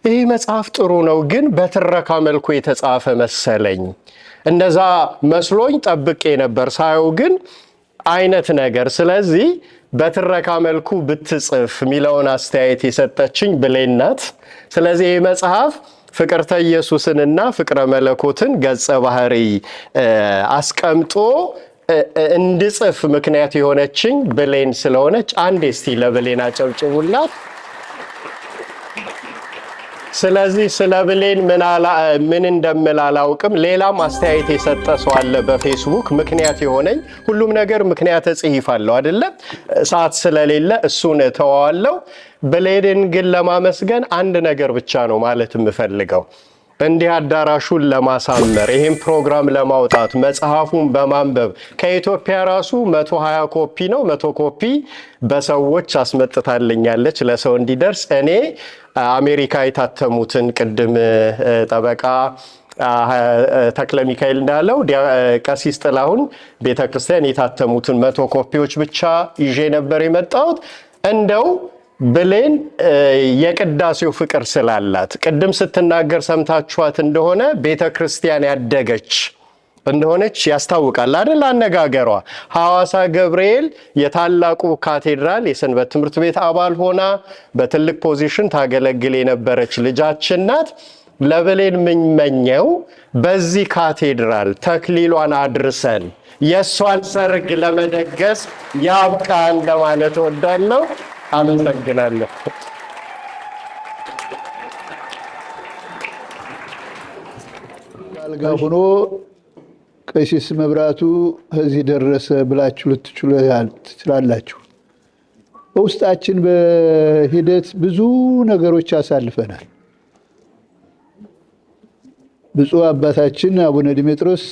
ይህ መጽሐፍ ጥሩ ነው፣ ግን በትረካ መልኩ የተጻፈ መሰለኝ። እንደዛ መስሎኝ ጠብቄ ነበር፣ ሳየው ግን አይነት ነገር። ስለዚህ በትረካ መልኩ ብትጽፍ ሚለውን አስተያየት የሰጠችኝ ብሌን ናት። ስለዚህ ይህ መጽሐፍ ፍቅርተ ኢየሱስንና ፍቅረ መለኮትን ገጸ ባህሪ አስቀምጦ እንድጽፍ ምክንያት የሆነችኝ ብሌን ስለሆነች አንዴ እስቲ ለብሌን አጨብጭቡላት። ስለዚህ ስለ ብሌን ምን እንደምል አላውቅም። ሌላም አስተያየት የሰጠ ሰው አለ በፌስቡክ ምክንያት የሆነኝ። ሁሉም ነገር ምክንያት ጽይፋለሁ አይደለ? ሰዓት ስለሌለ እሱን ተዋዋለሁ። ብሌንን ግን ለማመስገን አንድ ነገር ብቻ ነው ማለት የምፈልገው። እንዲህ አዳራሹን ለማሳመር ይህን ፕሮግራም ለማውጣት መጽሐፉን በማንበብ ከኢትዮጵያ ራሱ 120 ኮፒ ነው 100 ኮፒ በሰዎች አስመጥታልኛለች ለሰው እንዲደርስ። እኔ አሜሪካ የታተሙትን ቅድም ጠበቃ ተክለ ሚካኤል እንዳለው ቀሲስ ጥላሁን ቤተክርስቲያን የታተሙትን 100 ኮፒዎች ብቻ ይዤ ነበር የመጣሁት። እንደው ብሌን የቅዳሴው ፍቅር ስላላት ቅድም ስትናገር ሰምታችኋት እንደሆነ ቤተ ክርስቲያን ያደገች እንደሆነች ያስታውቃል አይደል? አነጋገሯ ሐዋሳ ገብርኤል የታላቁ ካቴድራል የሰንበት ትምህርት ቤት አባል ሆና በትልቅ ፖዚሽን ታገለግል የነበረች ልጃችን ናት። ለብሌን የምመኘው በዚህ ካቴድራል ተክሊሏን አድርሰን የእሷን ሰርግ ለመደገስ ያብቃን ለማለት እወዳለሁ። አመሰግናለሁ። አልጋ ሆኖ ቀሲስ መብራቱ እዚህ ደረሰ ብላችሁ ልትችሉ ትችላላችሁ። በውስጣችን በሂደት ብዙ ነገሮች አሳልፈናል። ብፁዕ አባታችን አቡነ ዲሜጥሮስ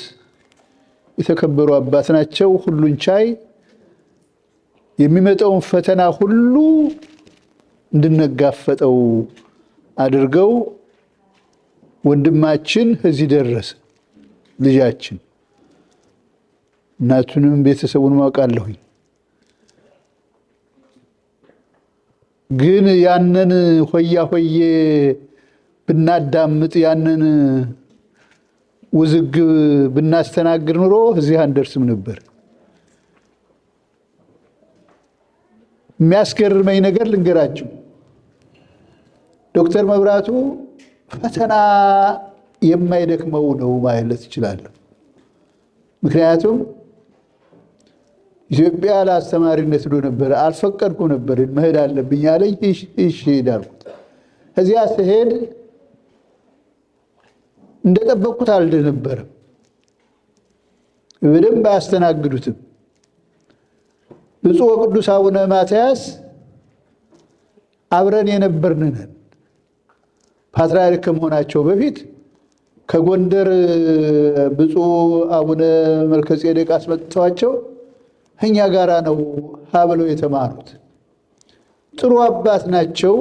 የተከበሩ አባት ናቸው። ሁሉን ቻይ፣ የሚመጣውን ፈተና ሁሉ እንድንጋፈጠው አድርገው ወንድማችን እዚህ ደረሰ። ልጃችን እናቱንም ቤተሰቡን ማውቃለሁኝ። ግን ያንን ሆያ ሆዬ ብናዳምጥ ያንን ውዝግብ ብናስተናግድ ኑሮ እዚህ አንደርስም ነበር። የሚያስገርመኝ ነገር ልንገራችሁ። ዶክተር መብራቱ ፈተና የማይደክመው ነው ማለት እችላለሁ። ምክንያቱም ኢትዮጵያ ለአስተማሪነት ሄዶ ነበር። አልፈቀድኩም ነበር፣ መሄድ አለብኝ አለኝ። እሺ ሄዳልኩት። እዚያ ስሄድ እንደጠበቅኩት አልነበረም። በደንብ አያስተናግዱትም። ብፁዕ ወቅዱስ አቡነ ማትያስ አብረን የነበርን ፓትርያርክ ከመሆናቸው በፊት ከጎንደር ብፁዕ አቡነ መልከጼዴቅ አስመጥተዋቸው እኛ ጋራ ነው ሀብለው የተማሩት። ጥሩ አባት ናቸው፣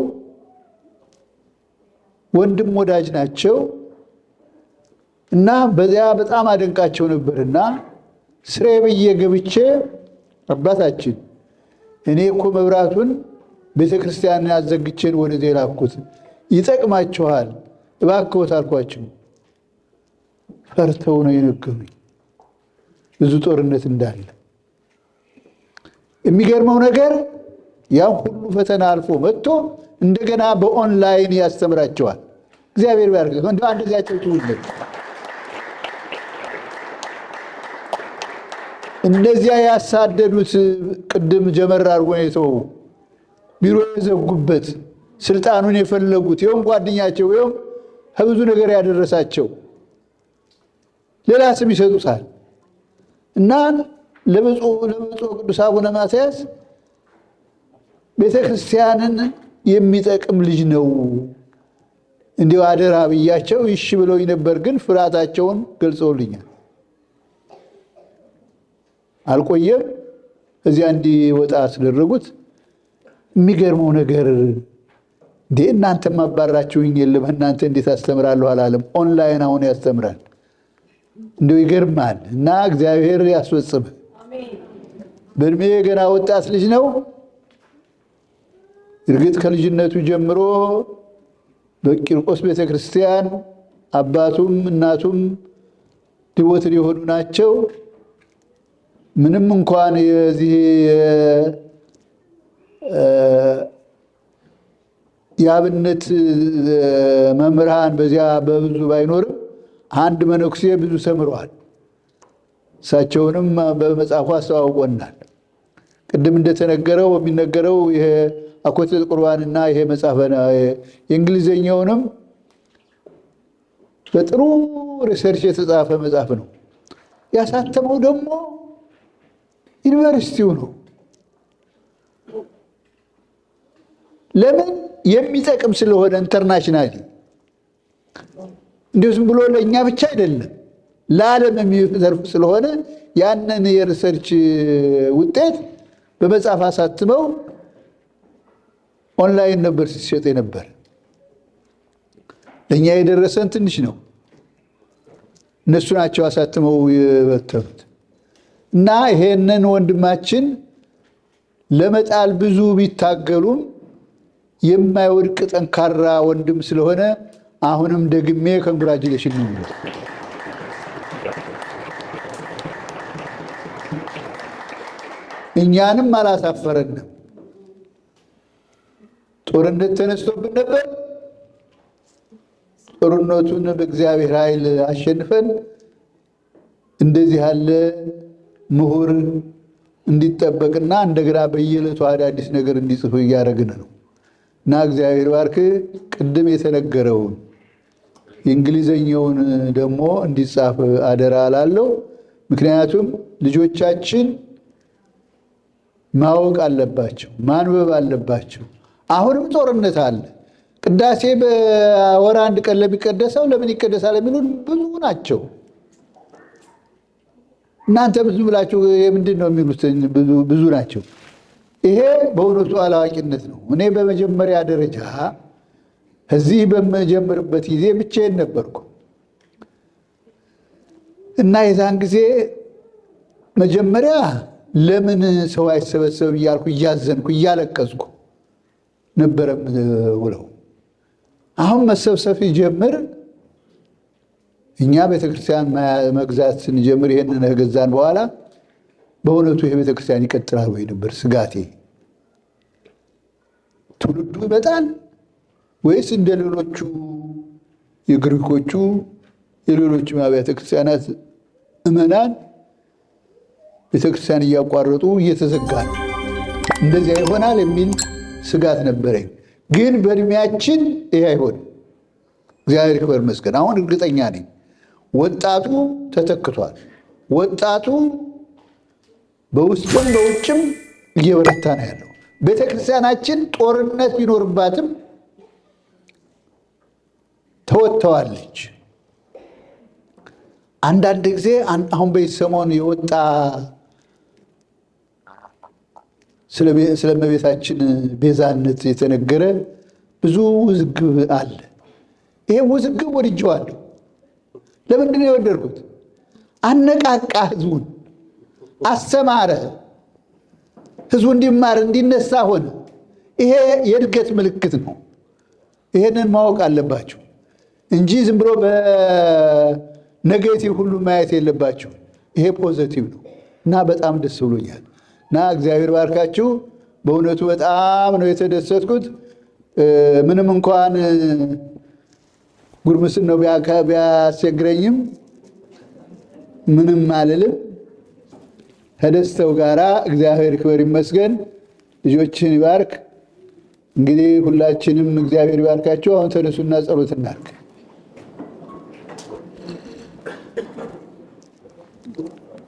ወንድም ወዳጅ ናቸው እና በዚያ በጣም አደንቃቸው ነበርና ስሬ ብዬ ገብቼ አባታችን እኔ እኮ መብራቱን ቤተክርስቲያን ያዘግቼን ወደዚህ ላኩት፣ ይጠቅማችኋል እባክዎት አልኳቸው። ፈርተው ነው የነገሩኝ ብዙ ጦርነት እንዳለ። የሚገርመው ነገር ያ ሁሉ ፈተና አልፎ መጥቶ እንደገና በኦንላይን ያስተምራቸዋል። እግዚአብሔር ባርክ። እንደው አንደዚያቸው ትውልድ እነዚያ ያሳደዱት ቅድም ጀመር አድርጎ ነው ቢሮ የዘጉበት ስልጣኑን የፈለጉት ይሁን ጓደኛቸው ይሁን ከብዙ ነገር ያደረሳቸው ሌላ ስም ይሰጡታል እና ለብፁዕ ቅዱስ አቡነ ማትያስ ቤተክርስቲያንን የሚጠቅም ልጅ ነው እንዲሁ አደራ ብያቸው እሺ ብለው ነበር። ግን ፍርሃታቸውን ገልጸውልኛል። አልቆየም እዚያ እንዲወጣ አስደረጉት። የሚገርመው ነገር እናንተ ማባራችሁኝ የለም እናንተ እንዴት አስተምራለሁ አላለም። ኦንላይን አሁን ያስተምራል። እንደው ይገርማል። እና እግዚአብሔር ያስፈጽም። በእድሜ ገና ወጣት ልጅ ነው። እርግጥ ከልጅነቱ ጀምሮ በቂርቆስ ቤተክርስቲያን አባቱም እናቱም ዲቮት የሆኑ ናቸው። ምንም እንኳን የዚህ የአብነት መምህራን በዚያ በብዙ ባይኖርም አንድ መነኩሴ ብዙ ተምረዋል። እሳቸውንም በመጽሐፉ አስተዋውቆናል። ቅድም እንደተነገረው የሚነገረው ይሄ አኮቴተ ቁርባንና ይሄ መጽሐፈ የእንግሊዘኛውንም በጥሩ ሪሰርች የተጻፈ መጽሐፍ ነው። ያሳተመው ደግሞ ዩኒቨርሲቲው ነው። ለምን የሚጠቅም ስለሆነ ኢንተርናሽናል እንዲሁ ዝም ብሎ ለእኛ ብቻ አይደለም ለዓለም የሚዘርፍ ስለሆነ ያንን የሪሰርች ውጤት በመጽሐፍ አሳትመው ኦንላይን ነበር ሲሸጥ ነበር። ለእኛ የደረሰን ትንሽ ነው። እነሱ ናቸው አሳትመው የበተኑት እና ይሄንን ወንድማችን ለመጣል ብዙ ቢታገሉም የማይወድቅ ጠንካራ ወንድም ስለሆነ አሁንም ደግሜ ኮንግራጁሌሽን ነው። እኛንም አላሳፈረንም። ጦርነት ተነስቶብን ነበር። ጦርነቱን በእግዚአብሔር ኃይል አሸንፈን እንደዚህ ያለ ምሁር እንዲጠበቅና እንደገና በየዕለቱ አዳዲስ ነገር እንዲጽፉ እያደረግን ነው እና እግዚአብሔር ባርክ። ቅድም የተነገረውን የእንግሊዘኛውን ደግሞ እንዲጻፍ አደራ እላለሁ። ምክንያቱም ልጆቻችን ማወቅ አለባቸው፣ ማንበብ አለባቸው። አሁንም ጦርነት አለ። ቅዳሴ በወር አንድ ቀን ለሚቀደሰው ለምን ይቀደሳል የሚሉን ብዙ ናቸው። እናንተ ብዙ ብላችሁ የምንድን ነው የሚሉት? ብዙ ናቸው። ይሄ በእውነቱ አላዋቂነት ነው። እኔ በመጀመሪያ ደረጃ እዚህ በመጀመርበት ጊዜ ብቻዬን ነበርኩ እና የዛን ጊዜ መጀመሪያ ለምን ሰው አይሰበሰብም እያልኩ እያዘንኩ እያለቀስኩ ነበረ ውለው። አሁን መሰብሰብ ሲጀምር እኛ ቤተክርስቲያን መግዛት ስንጀምር ይሄንን ከገዛን በኋላ በእውነቱ ይሄ ቤተክርስቲያን ይቀጥላል ወይ ነበር ስጋቴ። ትውልዱ ይመጣል ወይስ እንደ ሌሎቹ የግሪኮቹ የሌሎቹ አብያተ ክርስቲያናት ምዕመናን ቤተክርስቲያን እያቋረጡ እየተዘጋ ነው፣ እንደዚያ ይሆናል የሚል ስጋት ነበረኝ። ግን በእድሜያችን ይሄ አይሆንም። እግዚአብሔር ይክበር ይመስገን። አሁን እርግጠኛ ነኝ ወጣቱ ተተክቷል። ወጣቱ በውስጥም በውጭም እየበረታ ነው ያለው። ቤተክርስቲያናችን ጦርነት ቢኖርባትም ተወጥተዋለች። አንዳንድ ጊዜ አሁን በሰሞኑ የወጣ ስለእመቤታችን ቤዛነት የተነገረ ብዙ ውዝግብ አለ። ይሄ ውዝግብ ወድጄዋለሁ። ለምንድን ነው የወደድኩት? አነቃቃ፣ ህዝቡን አስተማረ፣ ህዝቡ እንዲማር እንዲነሳ ሆነ። ይሄ የእድገት ምልክት ነው። ይሄንን ማወቅ አለባቸው እንጂ ዝም ብሎ በኔጌቲቭ ሁሉ ማየት የለባቸው። ይሄ ፖዚቲቭ ነው እና በጣም ደስ ብሎኛል እና እግዚአብሔር ባርካችሁ። በእውነቱ በጣም ነው የተደሰትኩት። ምንም እንኳን ጉርምስን ነው ቢያስቸግረኝም ምንም አልልም። ከደስተው ጋራ እግዚአብሔር ይክበር ይመስገን። ልጆችን ይባርክ። እንግዲህ ሁላችንም እግዚአብሔር ይባርካችሁ። አሁን ተነሱና ጸሎት እናድርግ።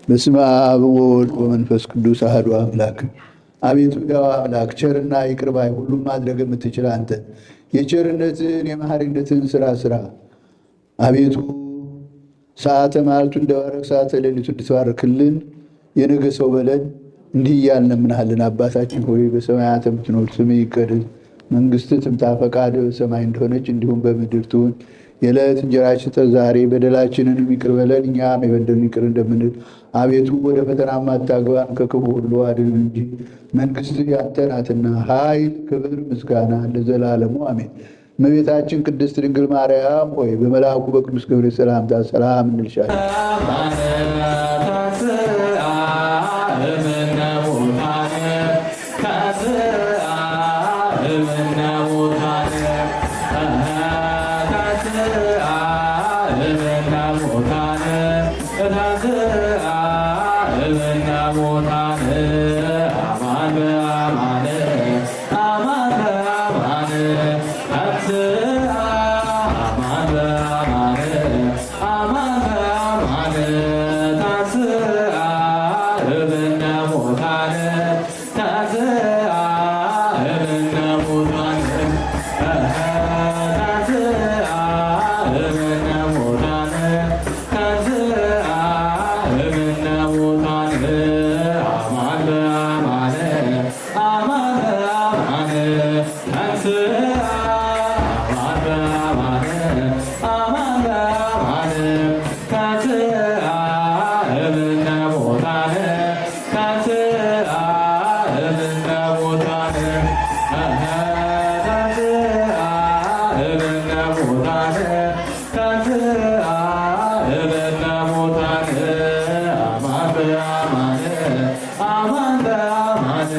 በስመ አብ ወወልድ ወመንፈስ ቅዱስ አሐዱ አምላክ። አቤቱ ያው አምላክ ቸርና ይቅር ባይ ሁሉም ማድረግ የምትችል አንተ የቸርነትን የመሐሪነትን ስራ አቤቱ ሰዓተ መዓልቱ እንደባረክ ሰዓተ ሌሊቱ እንድትባርክልን የነገ ሰው በለን። እንዲህ እያልን እንለምንሃለን። አባታችን ሆይ በሰማያት የምትኖር ስምህ ይቀደስ፣ መንግሥትህ ትምጣ፣ ፈቃድህ በሰማይ እንደሆነች እንዲሁም በምድር ትሁን። የዕለት እንጀራችንን ስጠን ዛሬ፣ በደላችንን ይቅር በለን እኛም የበደሉንን ይቅር እንደምንል። አቤቱ ወደ ፈተና አታግባን ከክፉ ሁሉ አድነን እንጂ መንግሥትህ ያንተ ናትና፣ ኃይል፣ ክብር፣ ምስጋና ለዘላለሙ አሜን። እመቤታችን ቅድስት ድንግል ማርያም ሆይ በመልአኩ በቅዱስ ገብርኤል ሰላምታ ሰላም እንልሻለን። በአማን አማን በአማን